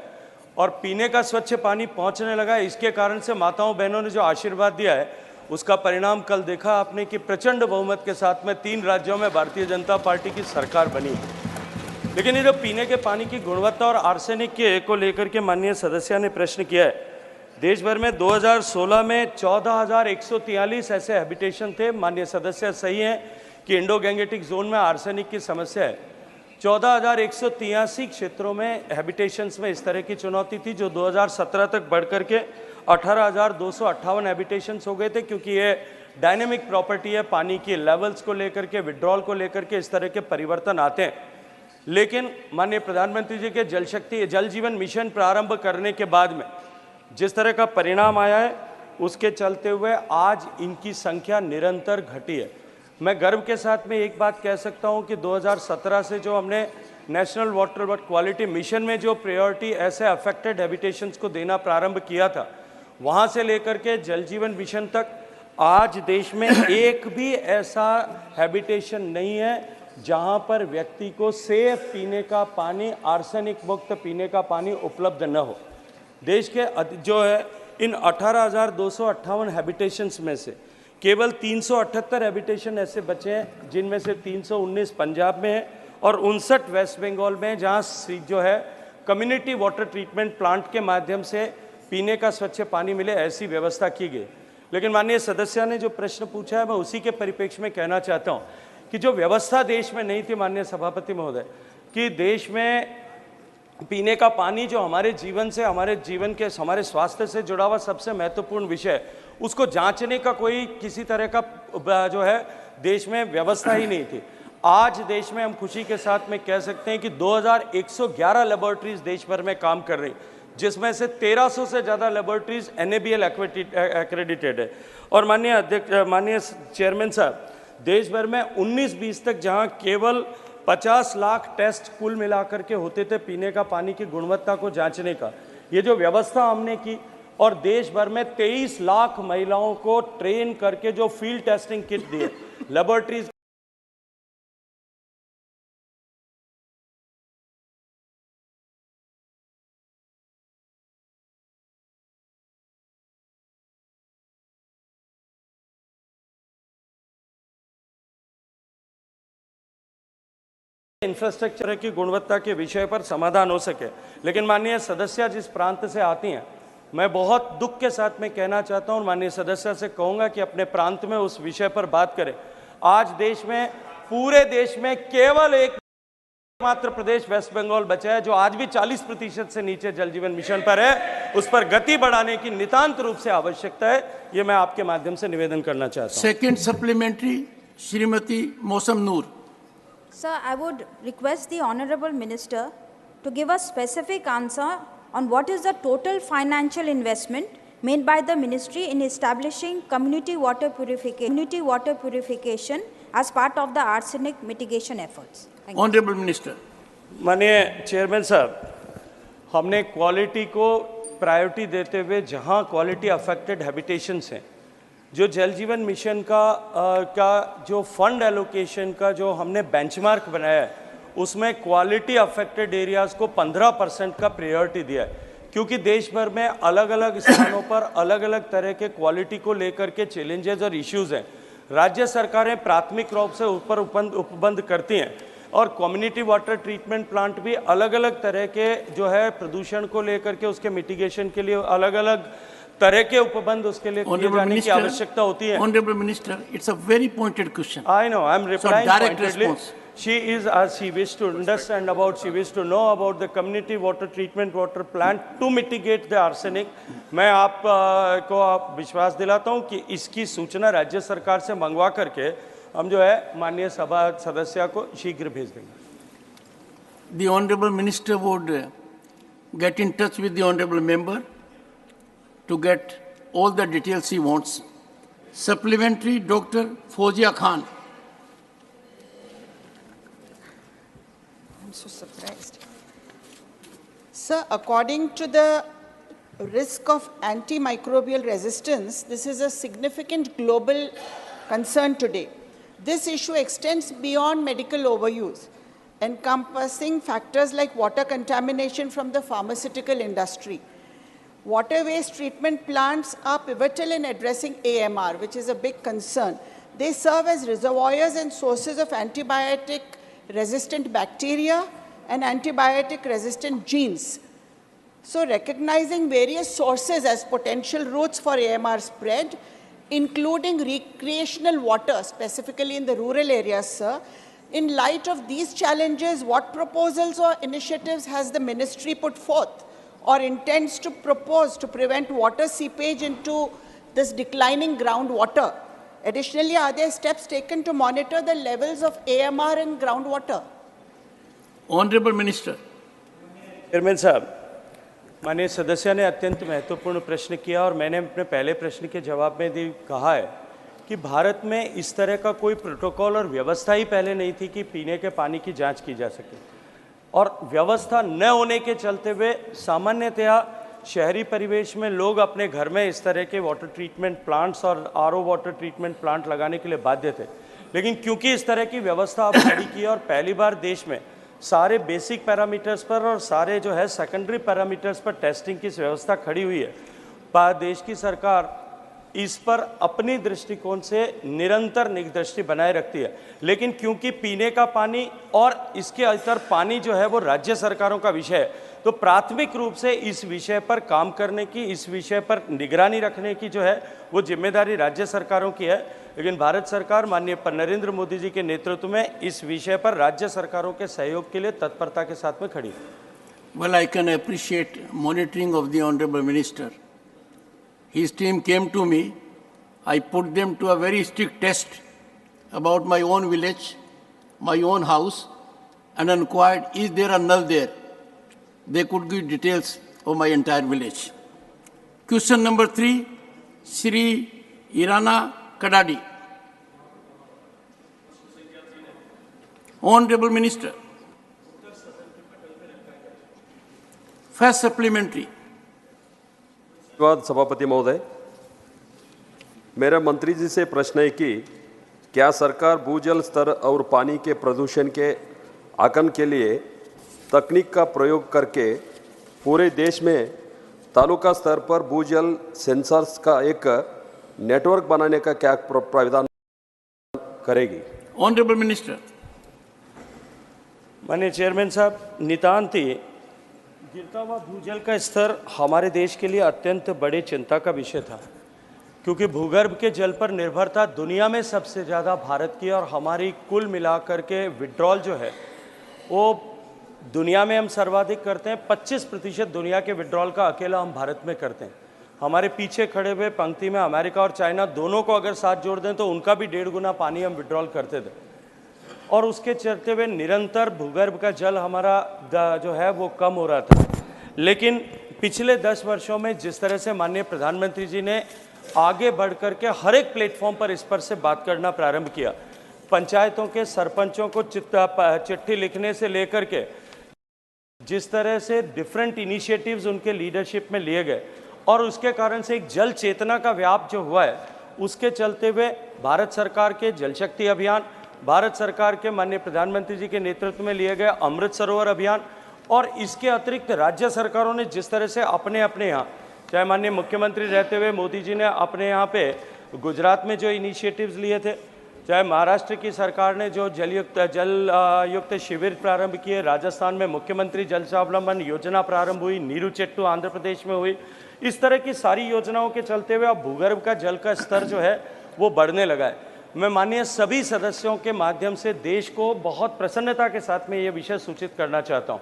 और पीने का स्वच्छ पानी पहुंचने लगा है, इसके कारण से माताओं बहनों ने जो आशीर्वाद दिया है, उसका परिणाम कल देखा आपने कि प्रचंड बहुमत के साथ में 3 राज्यों में भारतीय जनता पार्टी की सरकार बनी। लेकिन ये जो पीने के पानी की गुणवत्ता और आर्सेनिक के को लेकर के माननीय सदस्य ने प्रश्न किया है, देश भर में 2016 में 14,143 ऐसे हैबिटेशन थे। माननीय सदस्य सही हैं कि इंडो गैंगेटिक जोन में आर्सेनिक की समस्या है। 14,183 क्षेत्रों में हैबिटेशंस में इस तरह की चुनौती थी, जो 2017 तक बढ़ करके 18,258 हैबिटेशंस हो गए थे, क्योंकि ये डायनेमिक प्रॉपर्टी है, पानी की लेवल्स को लेकर के, विड्रॉल को लेकर के इस तरह के परिवर्तन आते हैं। लेकिन माननीय प्रधानमंत्री जी के जल जीवन मिशन प्रारंभ करने के बाद में जिस तरह का परिणाम आया है, उसके चलते हुए आज इनकी संख्या निरंतर घटी है। मैं गर्व के साथ में एक बात कह सकता हूं कि 2017 से जो हमने नेशनल वाटर क्वालिटी मिशन में जो प्रायोरिटी ऐसे अफेक्टेड हैबिटेशंस को देना प्रारंभ किया था, वहां से लेकर के जल जीवन मिशन तक आज देश में एक भी ऐसा हैबिटेशन नहीं है जहां पर व्यक्ति को सेफ पीने का पानी, आर्सेनिक मुक्त पीने का पानी उपलब्ध न हो। देश के जो है इन 18,258 हैबिटेशंस में से केवल 378 हैबिटेशन ऐसे बचे हैं, जिनमें से 319 पंजाब में है और 59 वेस्ट बंगाल में, जहां जो है कम्युनिटी वाटर ट्रीटमेंट प्लांट के माध्यम से पीने का स्वच्छ पानी मिले, ऐसी व्यवस्था की गई। लेकिन माननीय सदस्य ने जो प्रश्न पूछा है मैं उसी के परिप्रेक्ष्य में कहना चाहता हूँ कि जो व्यवस्था देश में नहीं थी माननीय सभापति महोदय, कि देश में पीने का पानी जो हमारे जीवन से, हमारे जीवन के, हमारे स्वास्थ्य से जुड़ा हुआ सबसे महत्वपूर्ण विषय, उसको जांचने का कोई किसी तरह का जो है देश में व्यवस्था ही नहीं थी। आज देश में हम खुशी के साथ में कह सकते हैं कि 2111 लेबोरेटरीज देश भर में काम कर रही, जिसमें से 1300 से ज़्यादा लेबोरेटरीज NABL एक्रेडिटेड है। और माननीय चेयरमैन साहब, देश भर में 19-20 तक जहां केवल 50 लाख टेस्ट कुल मिलाकर के होते थे पीने का पानी की गुणवत्ता को जांचने का, ये जो व्यवस्था हमने की और देश भर में 23 लाख महिलाओं को ट्रेन करके जो फील्ड टेस्टिंग किट दिए, लेबोरेटरीज इंफ्रास्ट्रक्चर की गुणवत्ता के विषय पर समाधान हो सके। लेकिन माननीय सदस्य जिस प्रांत से आती हैं, मैं बहुत दुख के साथ में कहना चाहता हूं और माननीय सदस्य से कहूंगा कि अपने प्रांत में उस विषय पर बात करें। आज देश में, पूरे देश में केवल एकमात्र प्रदेश वेस्ट बंगाल बचा है जो आज भी 40% से नीचे जल जीवन मिशन पर है। उस पर गति बढ़ाने की नितांत रूप से आवश्यकता है, ये मैं आपके माध्यम से निवेदन करना चाहता हूं। सेकंड सप्लीमेंट्री, श्रीमती मौसम नूर। Sir, I would request the Honorable Minister to give a specific answer on what is the total financial investment made by the Ministry in establishing community water purification as part of the arsenic mitigation efforts. Thank you. Honorable Minister. माननीय chairman साहब, हमने quality को priority देते हुए जहां quality affected habitations हैं, जो जल जीवन मिशन का जो फंड एलोकेशन का जो हमने बेंचमार्क बनाया है, उसमें क्वालिटी अफेक्टेड एरियाज़ को 15% का प्रायोरिटी दिया है, क्योंकि देश भर में अलग अलग स्थानों पर अलग अलग तरह के क्वालिटी को लेकर के चैलेंजेस और इश्यूज़ हैं। राज्य सरकारें प्राथमिक रूप से ऊपर उपबंध करती हैं और कम्युनिटी वाटर ट्रीटमेंट प्लांट भी अलग अलग तरह के जो है प्रदूषण को लेकर के उसके मिटिगेशन के लिए अलग अलग तरह के उपबंध उसके लिए किए जाने की आवश्यकता होती है। Honorable Minister, it's a very pointed question. I know, I'm replying so direct pointedly. Response. She wished to understand about, she wished to know about the community water treatment water plant to mitigate the arsenic. मैं आपको विश्वास दिलाता हूँ कि इसकी सूचना राज्य सरकार से मंगवा करके हम जो है माननीय सभा सदस्य को शीघ्र भेज देंगे। The Honorable Minister would get in touch with the Honorable Member to get all the details he wants. Supplementary, Dr. Fozia Khan. I'm so surprised. Sir, according to the risk of antimicrobial resistance, this is a significant global concern today. This issue extends beyond medical overuse, encompassing factors like water contamination from the pharmaceutical industry. Water waste treatment plants are pivotal in addressing AMR, which is a big concern. They serve as reservoirs and sources of antibiotic-resistant bacteria and antibiotic-resistant genes. So recognizing various sources as potential routes for AMR spread, including recreational water, specifically in the rural areas, sir, in light of these challenges, what proposals or initiatives has the ministry put forth or intends to propose to prevent water seepage into this declining groundwater? Additionally, are there steps taken to monitor the levels of AMR in groundwater? Honorable Minister. Chairman साहब, माननीय सदस्य ने अत्यंत महत्वपूर्ण प्रश्न किया और मैंने अपने पहले प्रश्न के जवाब में भी कहा है कि भारत में इस तरह का कोई प्रोटोकॉल और व्यवस्था ही पहले नहीं थी कि पीने के पानी की जांच की जा सके। और व्यवस्था न होने के चलते हुए सामान्यतया शहरी परिवेश में लोग अपने घर में इस तरह के वाटर ट्रीटमेंट प्लांट्स और RO वाटर ट्रीटमेंट प्लांट लगाने के लिए बाध्य थे। लेकिन क्योंकि इस तरह की व्यवस्था आप खड़ी की और पहली बार देश में सारे बेसिक पैरामीटर्स पर और सारे जो है सेकेंडरी पैरामीटर्स पर टेस्टिंग की व्यवस्था खड़ी हुई है, देश की सरकार इस पर अपनी दृष्टिकोण से निरंतर निगदृष्टि बनाए रखती है। लेकिन क्योंकि पीने का पानी और इसके इतर पानी जो है वो राज्य सरकारों का विषय है, तो प्राथमिक रूप से इस विषय पर काम करने की, इस विषय पर निगरानी रखने की जो है वो जिम्मेदारी राज्य सरकारों की है। लेकिन भारत सरकार माननीय नरेंद्र मोदी जी के नेतृत्व में इस विषय पर राज्य सरकारों के सहयोग के लिए तत्परता के साथ में खड़ी है। Well, I can appreciate monitoring of the Honorable Minister. His team came to me. I put them to a very strict test about my own village, my own house, and inquired, is there a null there? They could give details of my entire village. Question number 3, Shri Irana Kadadi. Honorable Minister, first supplementary. धन्यवाद सभापति महोदय। मेरा मंत्री जी से प्रश्न है कि क्या सरकार भूजल स्तर और पानी के प्रदूषण के आकलन के लिए तकनीक का प्रयोग करके पूरे देश में तालुका स्तर पर भूजल सेंसर्स का एक नेटवर्क बनाने का क्या प्रावधान करेगी? Honourable minister. माननीय चेयरमैन साहब, नितांत ही गिरता हुआ भूजल का स्तर हमारे देश के लिए अत्यंत बड़े चिंता का विषय था, क्योंकि भूगर्भ के जल पर निर्भरता दुनिया में सबसे ज़्यादा भारत की, और हमारी कुल मिलाकर के विड्रॉल जो है वो दुनिया में हम सर्वाधिक करते हैं। 25% दुनिया के विड्रॉल का अकेला हम भारत में करते हैं। हमारे पीछे खड़े हुए पंक्ति में अमेरिका और चाइना दोनों को अगर साथ जोड़ दें तो उनका भी 1.5 गुना पानी हम विड्रॉल करते थे, और उसके चलते हुए निरंतर भूगर्भ का जल हमारा जो है वो कम हो रहा था। लेकिन पिछले 10 वर्षों में जिस तरह से माननीय प्रधानमंत्री जी ने आगे बढ़ कर के हर एक प्लेटफॉर्म पर इस पर से बात करना प्रारंभ किया, पंचायतों के सरपंचों को चिट्ठी लिखने से लेकर के जिस तरह से डिफरेंट इनिशिएटिव्स उनके लीडरशिप में लिए गए, और उसके कारण से एक जल चेतना का व्याप जो हुआ है, उसके चलते हुए भारत सरकार के जल शक्ति अभियान, भारत सरकार के माननीय प्रधानमंत्री जी के नेतृत्व में लिए गए अमृत सरोवर अभियान, और इसके अतिरिक्त राज्य सरकारों ने जिस तरह से अपने अपने यहाँ, चाहे माननीय मुख्यमंत्री रहते हुए मोदी जी ने अपने यहाँ पे गुजरात में जो इनिशिएटिव्स लिए थे, चाहे महाराष्ट्र की सरकार ने जो जल युक्त शिविर प्रारंभ किए, राजस्थान में मुख्यमंत्री जल स्वावलंबन योजना प्रारंभ हुई, नीरू चेट्टू आंध्र प्रदेश में हुई, इस तरह की सारी योजनाओं के चलते हुए अब भूगर्भ का जल का स्तर जो है वो बढ़ने लगा है। मैं माननीय सभी सदस्यों के माध्यम से देश को बहुत प्रसन्नता के साथ में ये विषय सूचित करना चाहता हूँ।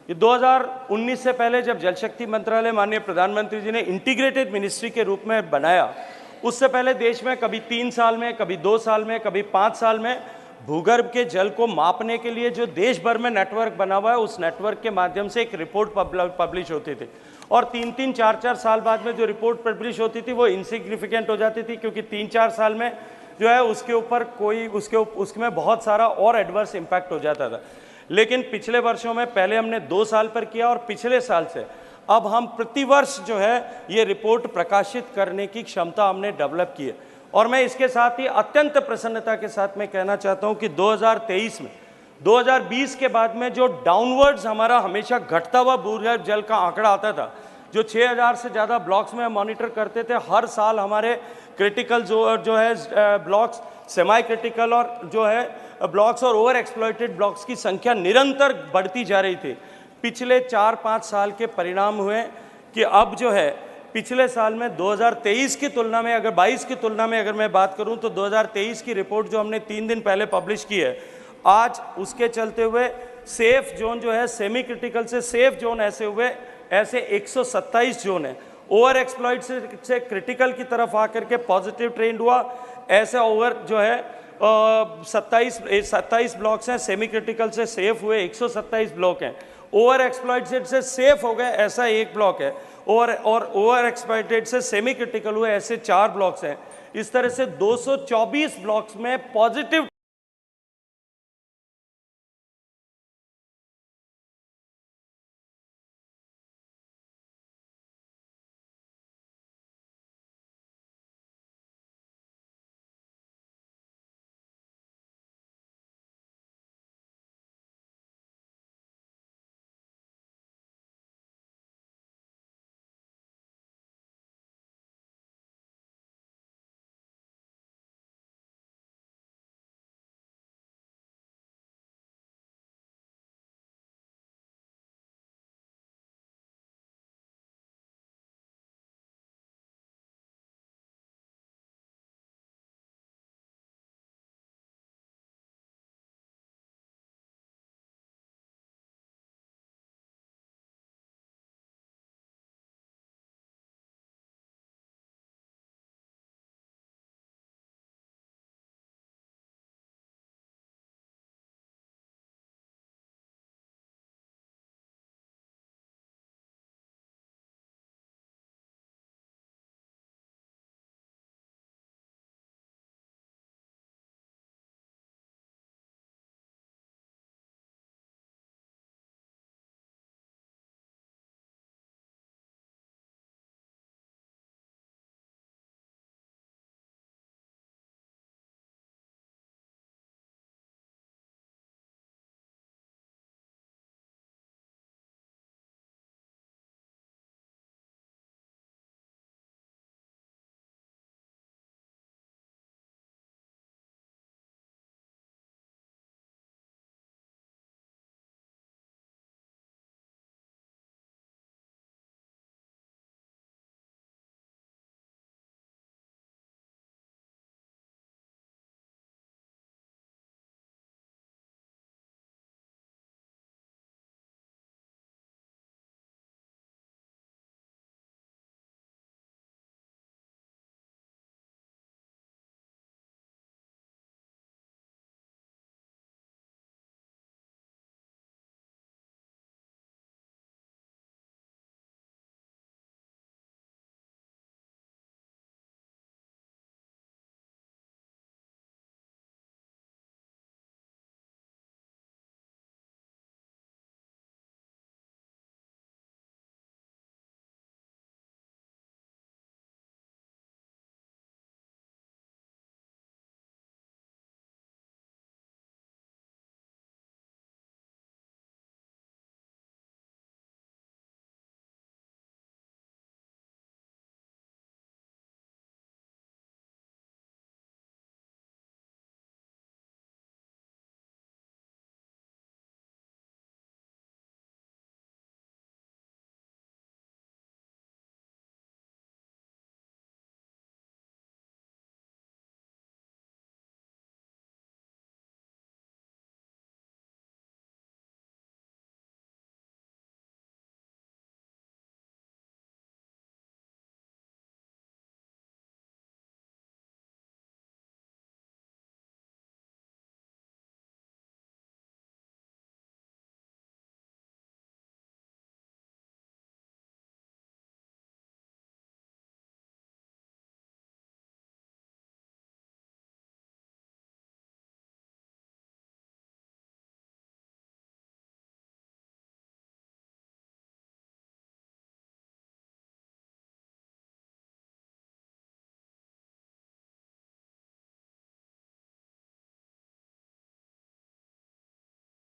ये 2019 से पहले जब जल शक्ति मंत्रालय माननीय प्रधानमंत्री जी ने इंटीग्रेटेड मिनिस्ट्री के रूप में बनाया, उससे पहले देश में कभी 3 साल में, कभी 2 साल में, कभी 5 साल में भूगर्भ के जल को मापने के लिए जो देश भर में नेटवर्क बना हुआ है, उस नेटवर्क के माध्यम से एक रिपोर्ट पब्लिश होती थी, और 3-3, 4-4 साल बाद में जो रिपोर्ट पब्लिश होती थी वो इनसिग्निफिकेंट हो जाती थी, क्योंकि 3-4 साल में जो है उसके ऊपर कोई उसमें बहुत सारा और एडवर्स इम्पैक्ट हो जाता था। लेकिन पिछले वर्षों में पहले हमने 2 साल पर किया, और पिछले साल से अब हम प्रतिवर्ष जो है ये रिपोर्ट प्रकाशित करने की क्षमता हमने डेवलप की है। और मैं इसके साथ ही अत्यंत प्रसन्नता के साथ में कहना चाहता हूं कि 2023 में 2020 के बाद में जो डाउनवर्ड्स हमारा हमेशा घटता हुआ भूगर्भ जल का आंकड़ा आता था, जो 6000 से ज़्यादा ब्लॉक्स में मॉनिटर करते थे, हर साल हमारे क्रिटिकल जो है ब्लॉक्स, सेमी क्रिटिकल और जो है ब्लॉक्स और ओवर एक्सप्लॉइटेड ब्लॉक्स की संख्या निरंतर बढ़ती जा रही थी। पिछले 4-5 साल के परिणाम हुए कि अब जो है पिछले साल में 2023 की तुलना में, अगर 22 की तुलना में अगर मैं बात करूं तो 2023 की रिपोर्ट जो हमने 3 दिन पहले पब्लिश की है, आज उसके चलते हुए सेफ जोन जो है सेमी क्रिटिकल से सेफ जोन ऐसे 127 जोन है। ओवर एक्सप्लॉइट से क्रिटिकल की तरफ आकर के पॉजिटिव ट्रेंड हुआ, ऐसे ओवर जो है 27 ब्लॉक्स हैं, सेमी क्रिटिकल से सेफ हुए 127 ब्लॉक हैं, ओवर एक्सप्लॉइटेड से सेफ हो गए ऐसा 1 ब्लॉक है, और ओवर एक्सप्लॉइटेड से सेमी क्रिटिकल हुए ऐसे 4 ब्लॉक्स हैं। इस तरह से 224 ब्लॉक्स में पॉजिटिव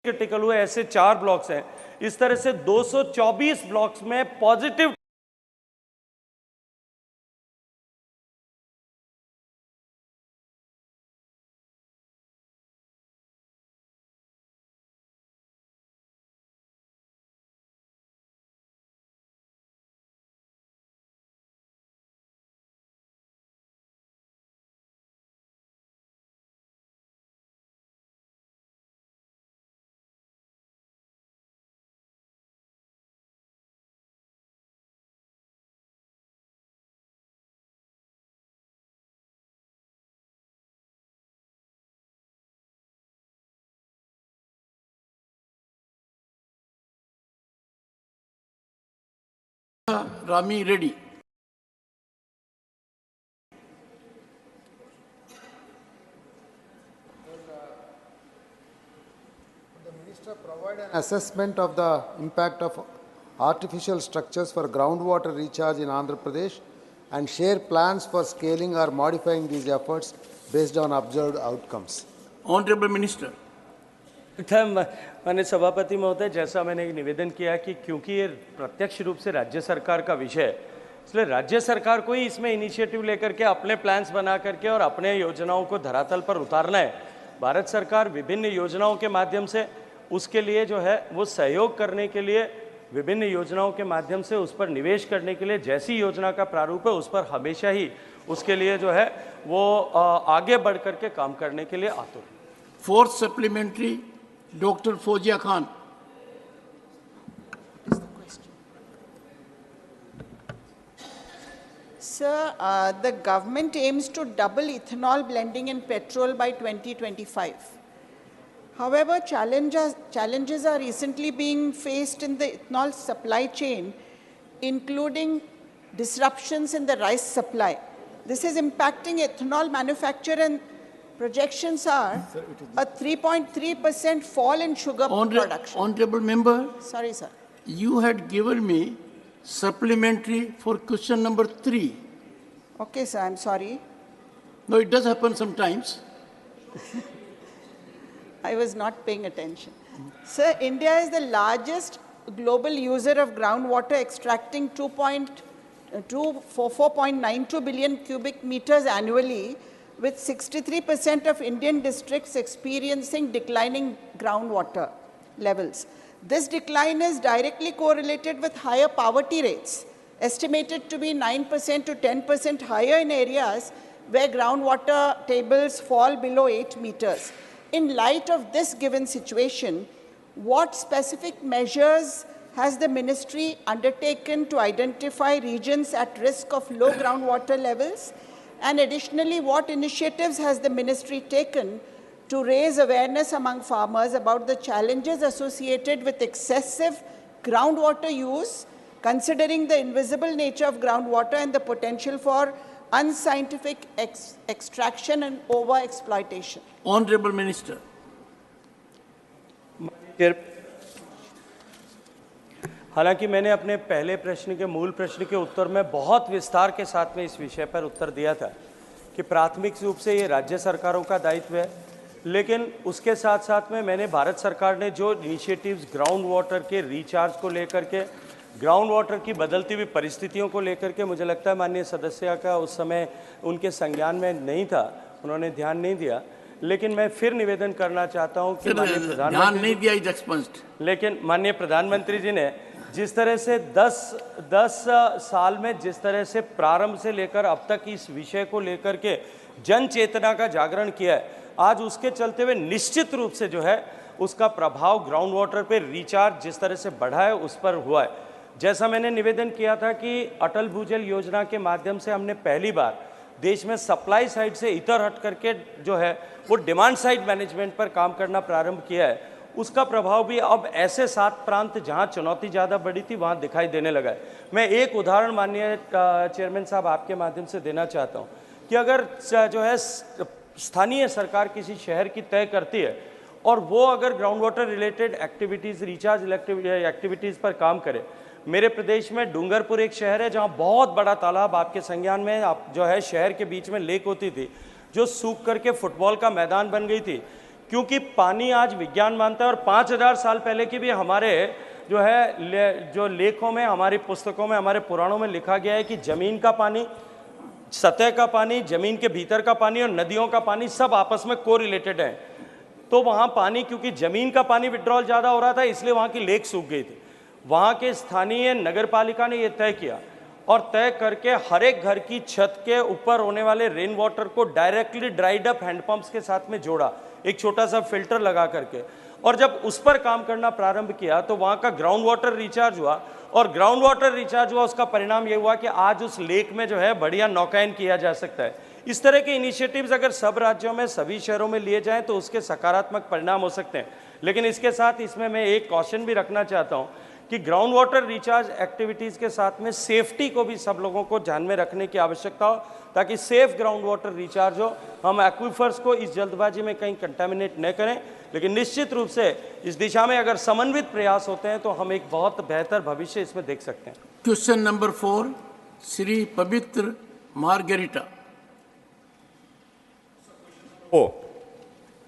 क्रिटिकल हुए, ऐसे 4 ब्लॉक्स हैं। इस तरह से 224 ब्लॉक्स में positive Rami Reddy. Provide an assessment of the impact of artificial structures for groundwater recharge in Andhra Pradesh and share plans for scaling or modifying these efforts based on observed outcomes. Honorable Minister. माननीय सभापति महोदय, जैसा मैंने एक निवेदन किया कि क्योंकि ये प्रत्यक्ष रूप से राज्य सरकार का विषय है, इसलिए राज्य सरकार को ही इसमें इनिशिएटिव लेकर के अपने प्लान्स बना करके और अपने योजनाओं को धरातल पर उतारना है। भारत सरकार विभिन्न योजनाओं के माध्यम से उसके लिए जो है वो सहयोग करने के लिए विभिन्न योजनाओं के माध्यम से उस पर निवेश करने के लिए जैसी योजना का प्रारूप है उस पर हमेशा ही उसके लिए जो है वो आगे बढ़ करके काम करने के लिए आतुर। Fourth supplementary, Dr. Fozia Khan. Sir, the government aims to double ethanol blending in petrol by 2025. However, challenges are recently being faced in the ethanol supply chain, including disruptions in the rice supply. This is impacting ethanol manufacture, and projections are a 3.3% fall in sugar production. Honorable Member. Sorry, sir. You had given me supplementary for question number 3. Okay, sir, I'm sorry. No, it does happen sometimes. I was not paying attention. Sir, India is the largest global user of groundwater, extracting 4.92 billion cubic meters annually, with 63% of Indian districts experiencing declining groundwater levels. This decline is directly correlated with higher poverty rates, estimated to be 9% to 10% higher in areas where groundwater tables fall below 8 meters. In light of this given situation, what specific measures has the ministry undertaken to identify regions at risk of low groundwater levels? And additionally, what initiatives has the ministry taken to raise awareness among farmers about the challenges associated with excessive groundwater use, considering the invisible nature of groundwater and the potential for unscientific extraction and over-exploitation? Honorable Minister. हालांकि मैंने अपने पहले प्रश्न के मूल प्रश्न के उत्तर में बहुत विस्तार के साथ में इस विषय पर उत्तर दिया था कि प्राथमिक रूप से ये राज्य सरकारों का दायित्व है, लेकिन उसके साथ साथ में मैंने भारत सरकार ने जो इनिशिएटिव्स ग्राउंड वाटर के रिचार्ज को लेकर के, ग्राउंड वाटर की बदलती हुई परिस्थितियों को लेकर के, मुझे लगता है माननीय सदस्य का उस समय उनके संज्ञान में नहीं था, उन्होंने ध्यान नहीं दिया। लेकिन मैं फिर निवेदन करना चाहता हूं कि माननीय प्रधानमंत्री, लेकिन माननीय प्रधानमंत्री जी ने जिस तरह से 10 साल में जिस तरह से प्रारंभ से लेकर अब तक इस विषय को लेकर के जन चेतना का जागरण किया है, आज उसके चलते हुए निश्चित रूप से जो है उसका प्रभाव ग्राउंड वाटर पे रिचार्ज जिस तरह से बढ़ा है उस पर हुआ है। जैसा मैंने निवेदन किया था कि अटल भूजल योजना के माध्यम से हमने पहली बार देश में सप्लाई साइड से इतर हट करके जो है वो डिमांड साइड मैनेजमेंट पर काम करना प्रारंभ किया है। उसका प्रभाव भी अब ऐसे 7 प्रांत जहां चुनौती ज़्यादा बड़ी थी वहां दिखाई देने लगा है। मैं एक उदाहरण माननीय चेयरमैन साहब आपके माध्यम से देना चाहता हूं कि अगर जो है स्थानीय सरकार किसी शहर की तय करती है और वो अगर ground water related activities, recharge activities पर काम करे। मेरे प्रदेश में डूंगरपुर एक शहर है जहां बहुत बड़ा तालाब आपके संज्ञान में जो है शहर के बीच में लेक होती थी, जो सूख करके फुटबॉल का मैदान बन गई थी, क्योंकि पानी आज विज्ञान मानता है और 5000 साल पहले की भी हमारे जो है जो लेखों में, हमारी पुस्तकों में, हमारे पुराणों में लिखा गया है कि जमीन का पानी, सतह का पानी, जमीन के भीतर का पानी और नदियों का पानी सब आपस में कोरिलेटेड है। तो वहाँ पानी, क्योंकि जमीन का पानी विड्रॉल ज़्यादा हो रहा था, इसलिए वहाँ की लेक सूख गई थी। वहाँ के स्थानीय नगर पालिका ने यह तय किया और तय करके हर एक घर की छत के ऊपर होने वाले रेन वाटर को डायरेक्टली ड्राइड अप हैंडपंप्स के साथ में जोड़ा, एक छोटा सा फिल्टर लगा करके। और जब उस पर काम करना प्रारंभ किया तो वहाँ का ग्राउंड वाटर रिचार्ज हुआ, और ग्राउंड वाटर रिचार्ज हुआ, उसका परिणाम ये हुआ कि आज उस लेक में जो है बढ़िया नौकायन किया जा सकता है। इस तरह के इनिशिएटिव्स अगर सब राज्यों में, सभी शहरों में लिए जाएं तो उसके सकारात्मक परिणाम हो सकते हैं। लेकिन इसके साथ इसमें मैं एक कॉशन भी रखना चाहता हूं कि ग्राउंड वाटर रिचार्ज एक्टिविटीज़ के साथ में सेफ्टी को भी सब लोगों को ध्यान में रखने की आवश्यकता हो, ताकि सेफ ग्राउंड वाटर रिचार्ज हो। हम एक्विफर्स को इस जल्दबाजी में कहीं कंटामिनेट न करें, लेकिन निश्चित रूप से इस दिशा में अगर समन्वित प्रयास होते हैं तो हम एक बहुत बेहतर भविष्य इसमें देख सकते हैं। क्वेश्चन नंबर 4, श्री पवित्र margherita.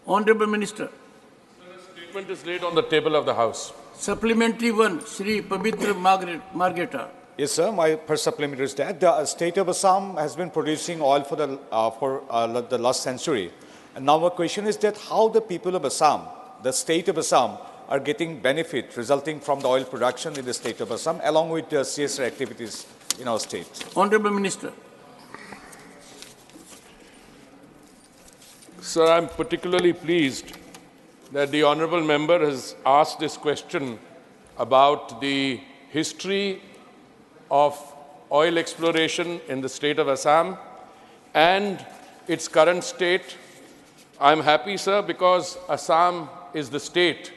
Honorable Minister. Statement is laid on the table of the House. Supplementary 1, Shri Pavitra Margeta. Yes, sir. My first supplementary is that the state of Assam has been producing oil for the last century. And now my question is that how the people of Assam, the state of Assam, are getting benefit resulting from the oil production in the state of Assam along with the CSR activities in our state. Honorable Minister. Sir, I'm particularly pleased that the honourable member has asked this question about the history of oil exploration in the state of Assam and its current state. I'm happy, sir, because Assam is the state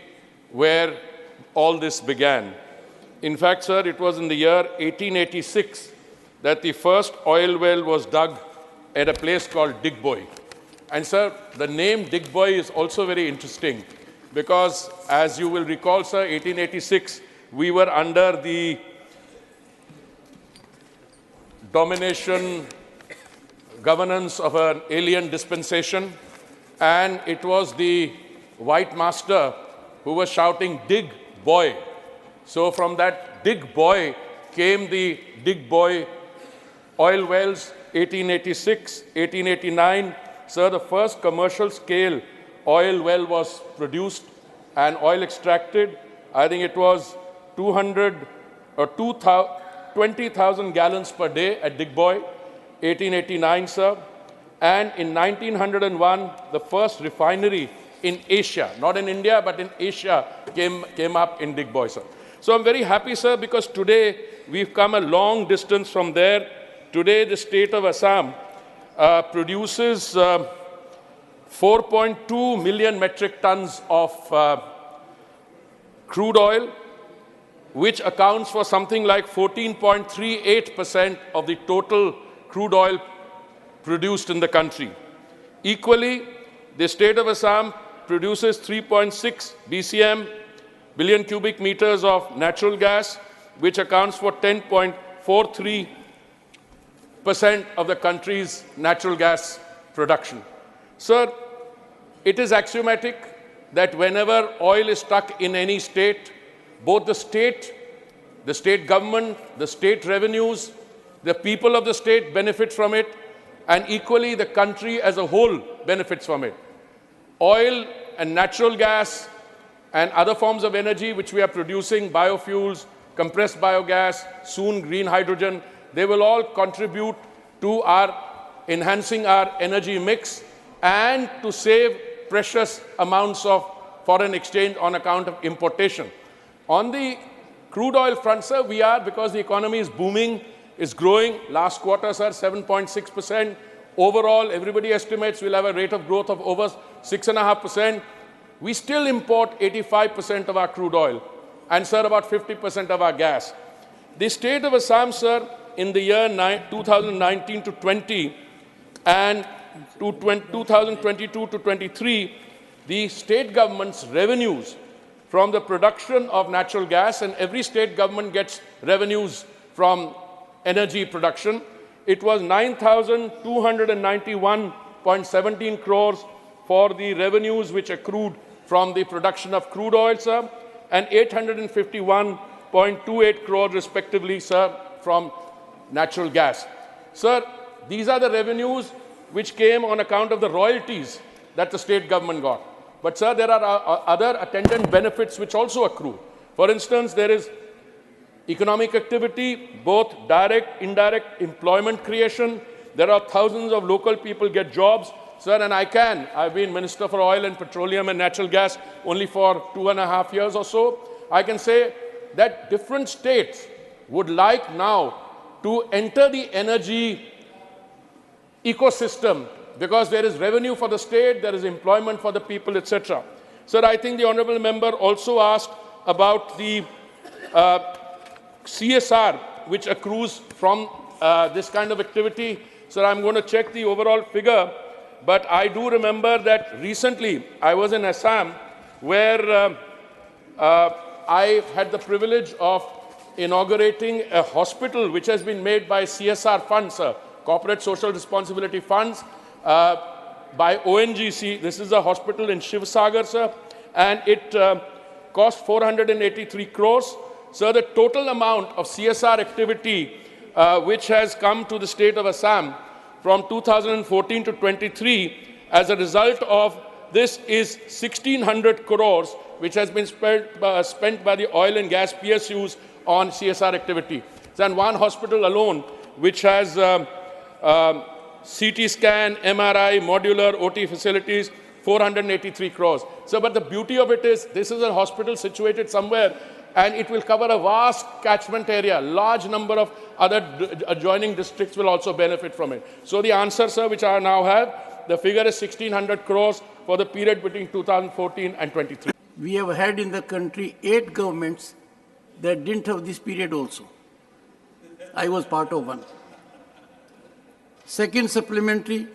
where all this began. In fact, sir, it was in the year 1886 that the first oil well was dug at a place called Digboy. And sir, the name Digboy is also very interesting because, as you will recall, sir, 1886, we were under the domination, governance of an alien dispensation, and it was the white master who was shouting, "Dig, boy." So from that Dig Boy came the Digboy oil wells, 1886, 1889. Sir, the first commercial scale oil well was produced and oil extracted. I think it was 200 or 20,000 gallons per day at Digboy, 1889, sir. And in 1901, the first refinery in Asia, not in India, but in Asia, came up in Digboy, sir. So I'm very happy, sir, because today we've come a long distance from there. Today, the state of Assam produces 4.2 million metric tons of crude oil, which accounts for something like 14.38% of the total crude oil produced in the country. Equally, the state of Assam produces 3.6 BCM, billion cubic meters of natural gas, which accounts for 10.43% of the country's natural gas production. Sir, it is axiomatic that whenever oil is stuck in any state, both the state government, the state revenues, the people of the state benefit from it, and equally the country as a whole benefits from it. Oil and natural gas and other forms of energy which we are producing, biofuels, compressed biogas, soon green hydrogen, they will all contribute to enhancing our energy mix and to save precious amounts of foreign exchange on account of importation. On the crude oil front, sir, we are, because the economy is booming, is growing. Last quarter, sir, 7.6%. Overall, everybody estimates we'll have a rate of growth of over 6.5%. We still import 85% of our crude oil and, sir, about 50% of our gas. The state of Assam, sir, in the year 2019 to 20 and 2022 to 23, the state government's revenues from the production of natural gas, and every state government gets revenues from energy production, it was 9,291.17 crores for the revenues which accrued from the production of crude oil, sir, and 851.28 crore respectively, sir, from natural gas. Sir, these are the revenues which came on account of the royalties that the state government got. But, sir, there are other attendant benefits which also accrue. For instance, there is economic activity, both direct, indirect employment creation. There are thousands of local people get jobs. Sir, and I've been Minister for Oil and Petroleum and Natural Gas only for 2.5 years or so. I can say that different states would like now to enter the energy ecosystem because there is revenue for the state, there is employment for the people, etc. Sir, I think the honourable member also asked about the CSR which accrues from this kind of activity. Sir, I'm going to check the overall figure, but I do remember that recently I was in Assam where I had the privilege of inaugurating a hospital which has been made by CSR funds, Corporate Social Responsibility Funds, by ONGC. This is a hospital in Shivsagar, sir, and it cost 483 crores. Sir, the total amount of CSR activity which has come to the state of Assam from 2014 to 23 as a result of this is 1,600 crores, which has been spent by the oil and gas PSUs on CSR activity. And one hospital alone, which has CT scan, MRI, modular OT facilities, 483 crores. So, but the beauty of it is, this is a hospital situated somewhere, and it will cover a vast catchment area. Large number of other adjoining districts will also benefit from it. So the answer, sir, which I now have, the figure is 1,600 crores for the period between 2014 and 23. We have had in the country 8 governments that didn't have this period also. I was part of one. Second supplementary,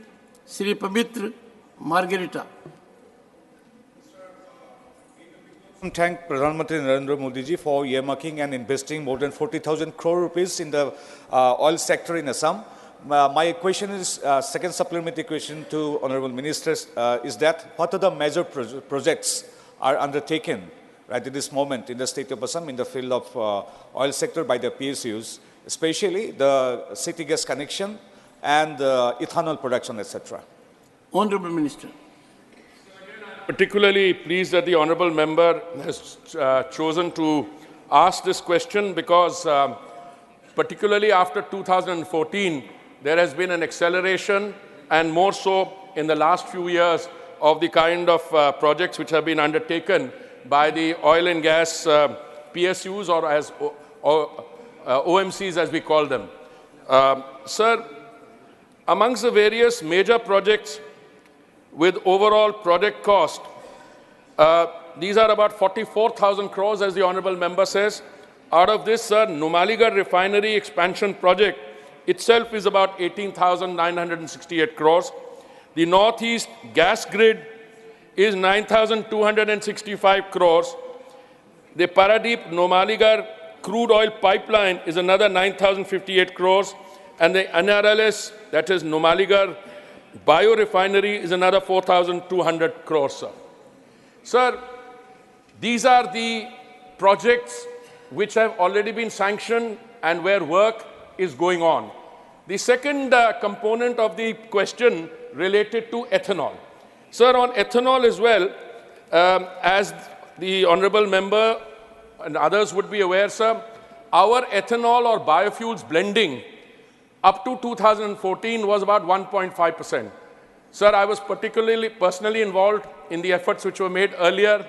Sri Pavitra Margarita. Thank Pradhan Mantri Narendra Modi ji for earmarking and investing more than 40,000 crore rupees in the oil sector in Assam. My question is, second supplementary question to Honorable Ministers, is that what are the major projects are undertaken right at this moment in the state of Assam in the field of oil sector by the PSUs, especially the city gas connection and ethanol production, etc. Honorable Minister. Particularly pleased that the honourable member has chosen to ask this question because particularly after 2014, there has been an acceleration and more so in the last few years of the kind of projects which have been undertaken by the oil and gas PSUs or as OMCs as we call them. Sir, amongst the various major projects with overall project cost, these are about 44,000 crores, as the honourable member says. Out of this, sir, Numaligarh refinery expansion project itself is about 18,968 crores. The Northeast gas grid is 9,265 crores. The Paradeep Numaligarh crude oil pipeline is another 9,058 crores. And the NRLS, that is Numaligarh biorefinery, is another 4,200 crores, sir. Sir, these are the projects which have already been sanctioned and where work is going on. The second component of the question related to ethanol. Sir, on ethanol as well, as the honourable member and others would be aware, sir, our ethanol or biofuels blending up to 2014 was about 1.5%. Sir, I was personally involved in the efforts which were made earlier.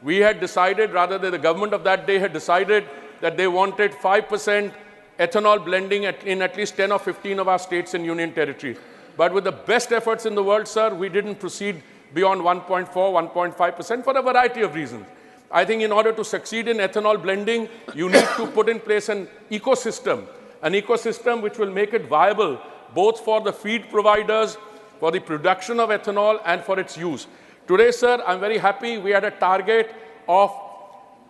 We had decided, rather than the government of that day had decided, that they wanted 5% ethanol blending in at least 10 or 15 of our states and union territories. But with the best efforts in the world, sir, we didn't proceed beyond 1.4, 1.5% for a variety of reasons. I think in order to succeed in ethanol blending, you need to put in place an ecosystem which will make it viable both for the feed providers, for the production of ethanol and for its use. Today, sir, I'm very happy we had a target of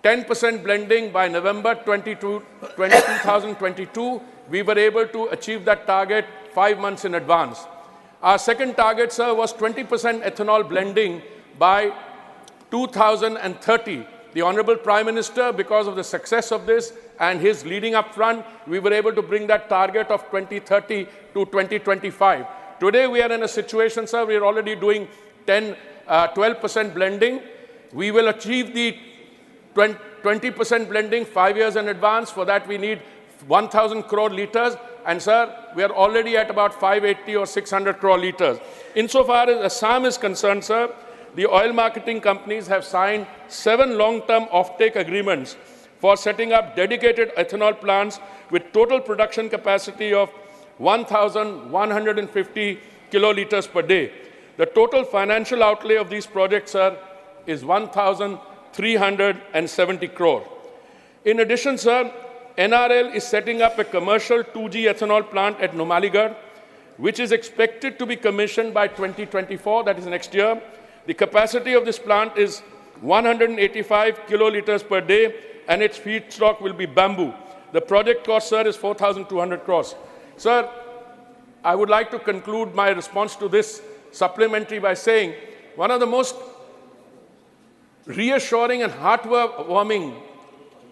10% blending by November 2022. We were able to achieve that target 5 months in advance. Our second target, sir, was 20% ethanol blending by 2030. The Honorable Prime Minister, because of the success of this and his leading up front, we were able to bring that target of 2030 to 2025. Today we are in a situation, sir, we are already doing 12% blending. We will achieve the 20% blending 5 years in advance. For that we need 1,000 crore litres. And sir, we are already at about 580 or 600 crore litres. Insofar as Assam is concerned, sir, the oil marketing companies have signed 7 long-term offtake agreements for setting up dedicated ethanol plants with total production capacity of 1,150 kiloliters per day. The total financial outlay of these projects, sir, is 1,370 crore. In addition, sir, NRL is setting up a commercial 2G ethanol plant at Numaligarh, which is expected to be commissioned by 2024, that is next year. The capacity of this plant is 185 kiloliters per day, and its feedstock will be bamboo. The project cost, sir, is 4,200 crores. Sir, I would like to conclude my response to this supplementary by saying one of the most reassuring and heartwarming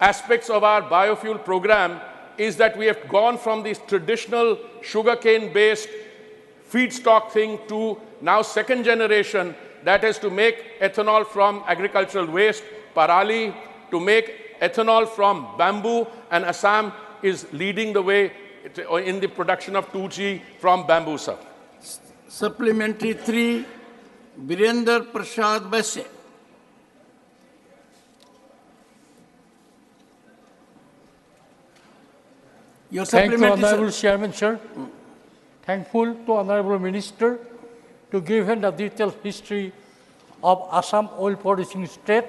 aspects of our biofuel program is that we have gone from this traditional sugarcane-based feedstock thing to now second generation, that is to make ethanol from agricultural waste, parali, to make ethanol from bamboo, and Assam is leading the way in the production of 2G from bamboo, sir. Supplementary 3, Virender Prasad Basse. Your Thank you, supplementary, Honorable Chairman, sir. Thankful to Honorable Minister to give him the detailed history of Assam oil producing state.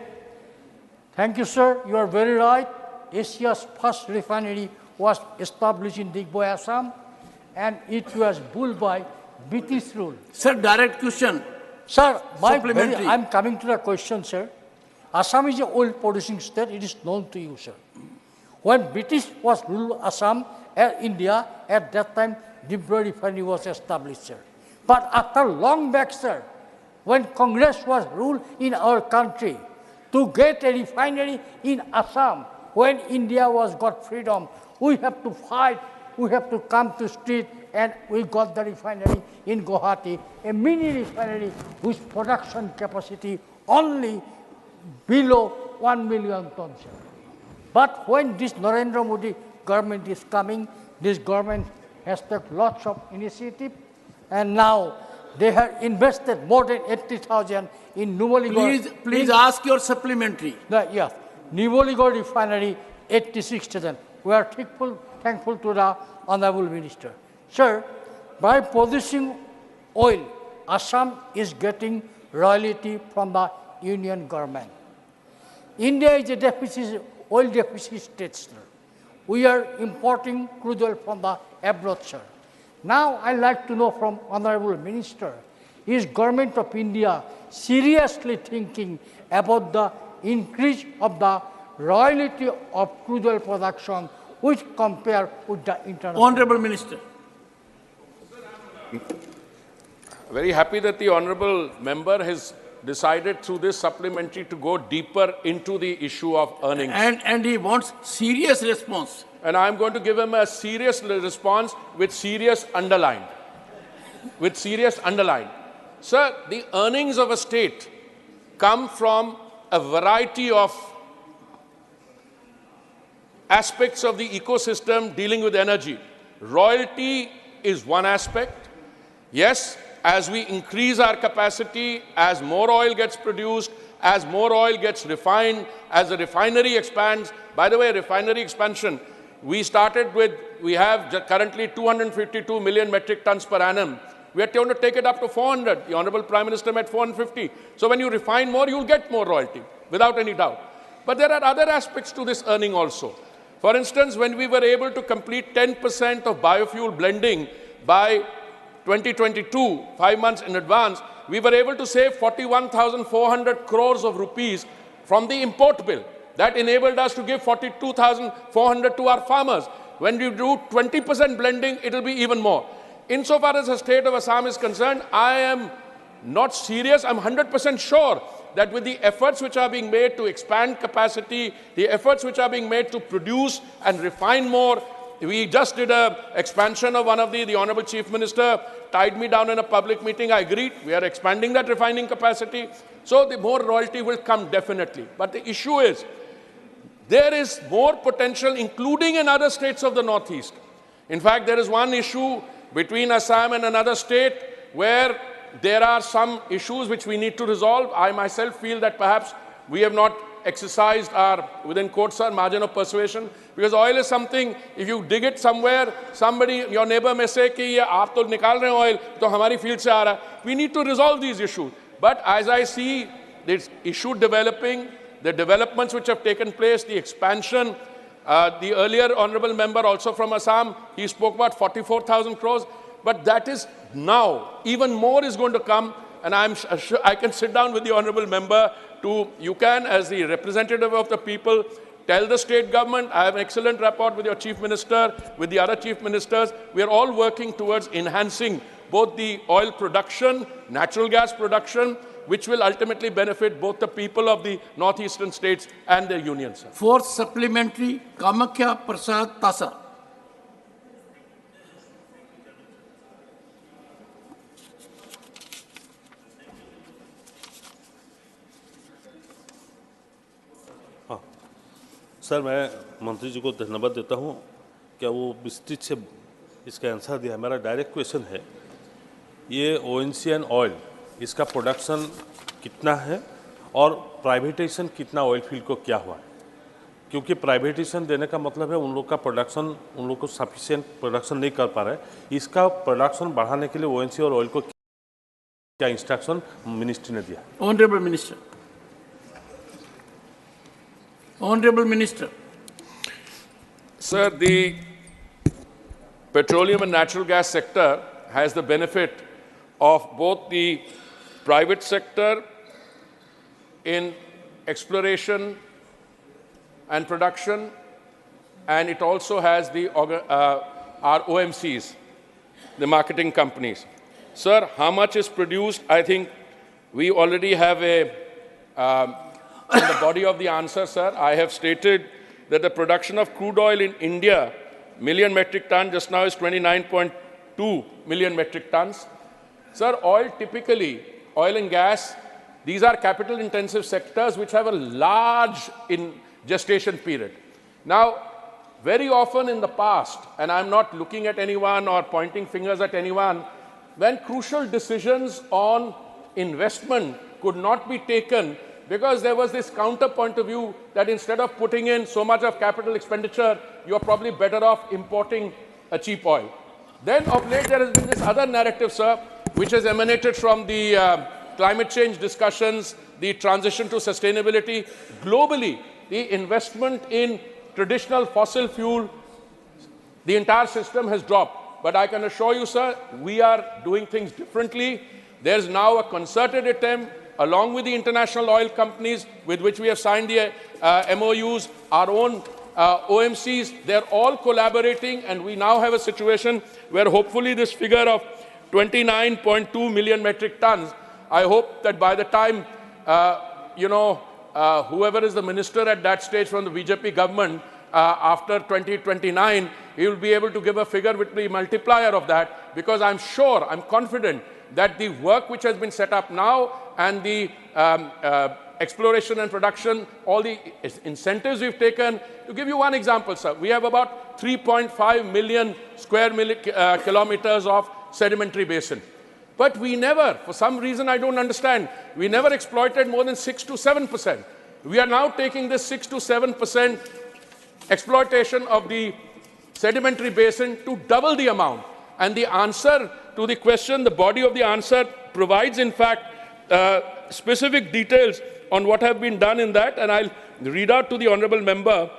Thank you, sir. You are very right. Asia's first refinery was established in Digboi, Assam, and it was built by British rule. Sir, direct question. Sir, Supplementary. I'm coming to the question, sir. Assam is an oil producing state. It is known to you, sir. When British was ruled Assam, India, at that time, Digboi refinery was established, sir. But after long back, sir, when Congress was ruled in our country, to get a refinery in Assam, when India got freedom, we have to fight, we have to come to street, and we got the refinery in Guwahati, a mini refinery whose production capacity only below 1 million tons. But when this Narendra Modi government is coming, this government has taken lots of initiative, and now they have invested more than 80,000 in Numaligarh. Please ask your supplementary. Yes, Numaligarh refinery, 86,000. We are thankful to the Honorable Minister. Sir, by producing oil, Assam is getting royalty from the Union government. India is a oil deficit state, sir. We are importing crude oil from the abroad, sir. Now, I'd like to know from Honorable Minister, is Government of India seriously thinking about the increase of the royalty of crude oil production, which compare with the international? Honorable Minister. Very happy that the honorable member has decided through this supplementary to go deeper into the issue of earnings. And he wants serious response. And I'm going to give him a serious response with serious underlined. With serious underlined. Sir, the earnings of a state come from a variety of aspects of the ecosystem dealing with energy. Royalty is one aspect. Yes, as we increase our capacity, as more oil gets produced, as more oil gets refined, as the refinery expands. By the way, refinery expansion, we have currently 252 million metric tons per annum. We are going to take it up to 400. The Honorable Prime Minister met 450. So when you refine more, you'll get more royalty, without any doubt. But there are other aspects to this earning also. For instance, when we were able to complete 10% of biofuel blending by 2022, 5 months in advance, we were able to save 41,400 crores of rupees from the import bill. That enabled us to give 42,400 to our farmers. When we do 20% blending, it will be even more. Insofar as the state of Assam is concerned, I am not serious. I'm 100% sure that with the efforts which are being made to expand capacity, the efforts which are being made to produce and refine more, we just did an expansion of one of the Honorable Chief Minister tied me down in a public meeting. I agreed. We are expanding that refining capacity. So the more royalty will come definitely. But the issue is, there is more potential, including in other states of the Northeast. In fact, there is one issue between Assam and another state where there are some issues which we need to resolve. I myself feel that perhaps we have not exercised our, within quotes, our margin of persuasion, because oil is something, if you dig it somewhere, somebody, your neighbor may say, कि ये आप तो निकाल रहे हैं oil, तो हमारी field से आ रहा है. We need to resolve these issues. But as I see this issue developing, the developments which have taken place, the expansion, the earlier honorable member also from Assam, he spoke about 44,000 crores, but that is now, even more is going to come, and I can sit down with the honorable member you can, as the representative of the people, tell the state government, I have an excellent rapport with your chief minister, with the other chief ministers. We are all working towards enhancing both the oil production, natural gas production, which will ultimately benefit both the people of the northeastern states and the union. Sir. Fourth supplementary, Kamakhya Prasad Tasa. Sir, मैं मंत्री जी को धन्यवाद देता हूँ क्या वो विस्तृत से इसका आंसर दिया. मेरा डायरेक्ट क्वेश्चन है, ये ONGC एंड ऑयल, इसका प्रोडक्शन कितना है और प्राइवेटाइजेशन कितना ऑयल फील्ड को क्या हुआ है? क्योंकि प्राइवेटाइजेशन देने का मतलब है उन लोग का प्रोडक्शन, उन लोग को सफिशिएंट प्रोडक्शन नहीं कर पा रहे. इसका प्रोडक्शन बढ़ाने के लिए ONGC और ऑयल को क्या इंस्ट्रक्शन मिनिस्ट्री ने दिया? Honourable minister. Honorable Minister. Sir, the petroleum and natural gas sector has the benefit of both the private sector in exploration and production, and it also has the our OMCs, the marketing companies. Sir, how much is produced? I think we already have a in the body of the answer, sir, I have stated that the production of crude oil in India, million metric ton, just now is 29.2 million metric tons. Sir, oil typically, oil and gas, these are capital-intensive sectors which have a large gestation period. Now, very often in the past, and I'm not looking at anyone or pointing fingers at anyone, when crucial decisions on investment could not be taken because there was this counterpoint of view that instead of putting in so much of capital expenditure, you're probably better off importing a cheap oil. Then of late there has been this other narrative, sir, which has emanated from the climate change discussions, the transition to sustainability. Globally, the investment in traditional fossil fuel, the entire system has dropped. But I can assure you, sir, we are doing things differently. There's now a concerted attempt along with the international oil companies with which we have signed the MOUs, our own OMCs, they're all collaborating, and we now have a situation where hopefully this figure of 29.2 million metric tons, I hope that by the time, whoever is the minister at that stage from the BJP government, after 2029, he will be able to give a figure with the multiplier of that, because I'm sure, I'm confident that the work which has been set up now and the exploration and production, all the incentives we've taken. To give you one example, sir, we have about 3.5 million square kilometers of sedimentary basin. But we never, for some reason I don't understand, we never exploited more than 6 to 7%. We are now taking this 6 to 7% exploitation of the sedimentary basin to double the amount. And the answer to the question, the body of the answer provides, in fact, specific details on what have been done in that, and I'll read out to the honorable member.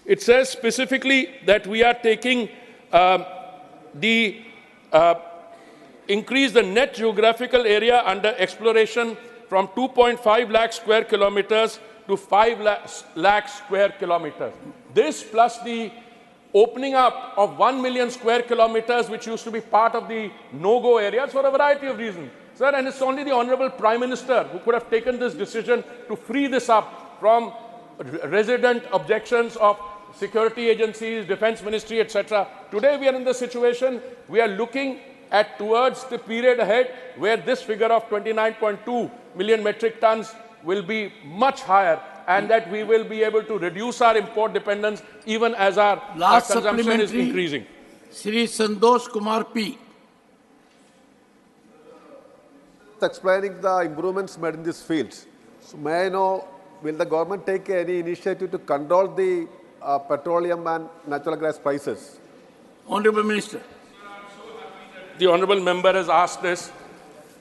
It says specifically that we are taking increase the net geographical area under exploration from 2.5 lakh square kilometers to 5 lakh square kilometers. This plus the opening up of 1 million square kilometers, which used to be part of the no-go areas for a variety of reasons. Sir, and it's only the Honorable Prime Minister who could have taken this decision to free this up from resident objections of security agencies, defense ministry, etc. Today we are in the situation, we are looking at towards the period ahead where this figure of 29.2 million metric tons will be much higher, and that we will be able to reduce our import dependence even as our consumption is increasing. Shri Santosh Kumar P. Explaining the improvements made in this field. So may I know, will the government take any initiative to control the petroleum and natural gas prices? Honorable Minister. The Honorable Member has asked this.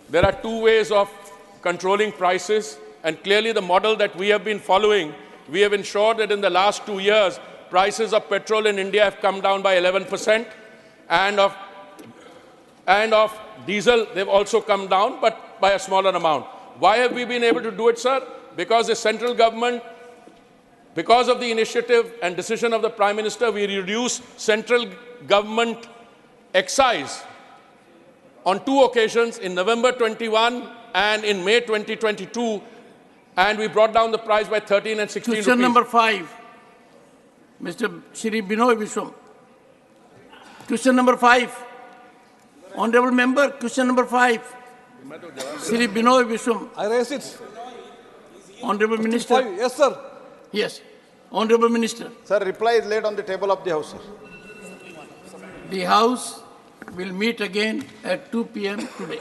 There are two ways of controlling prices, and clearly the model that we have been following, we have ensured that in the last 2 years, prices of petrol in India have come down by 11%, and of diesel, they've also come down, but by a smaller amount. Why have we been able to do it, sir? Because the central government, because of the initiative and decision of the Prime Minister, we reduced central government excise on 2 occasions, in November 21 and in May 2022, and we brought down the price by 13 and 16 Question rupees. number 5, Mr. Shri Binoy Vishwam. Question number 5. Honorable Member, question number 5. Shri Binoy Vishwam. I raise it. Honorable Minister. Yes, sir. Yes. Honorable Minister. Sir, reply is laid on the table of the House, sir. The House will meet again at 2 p.m. today.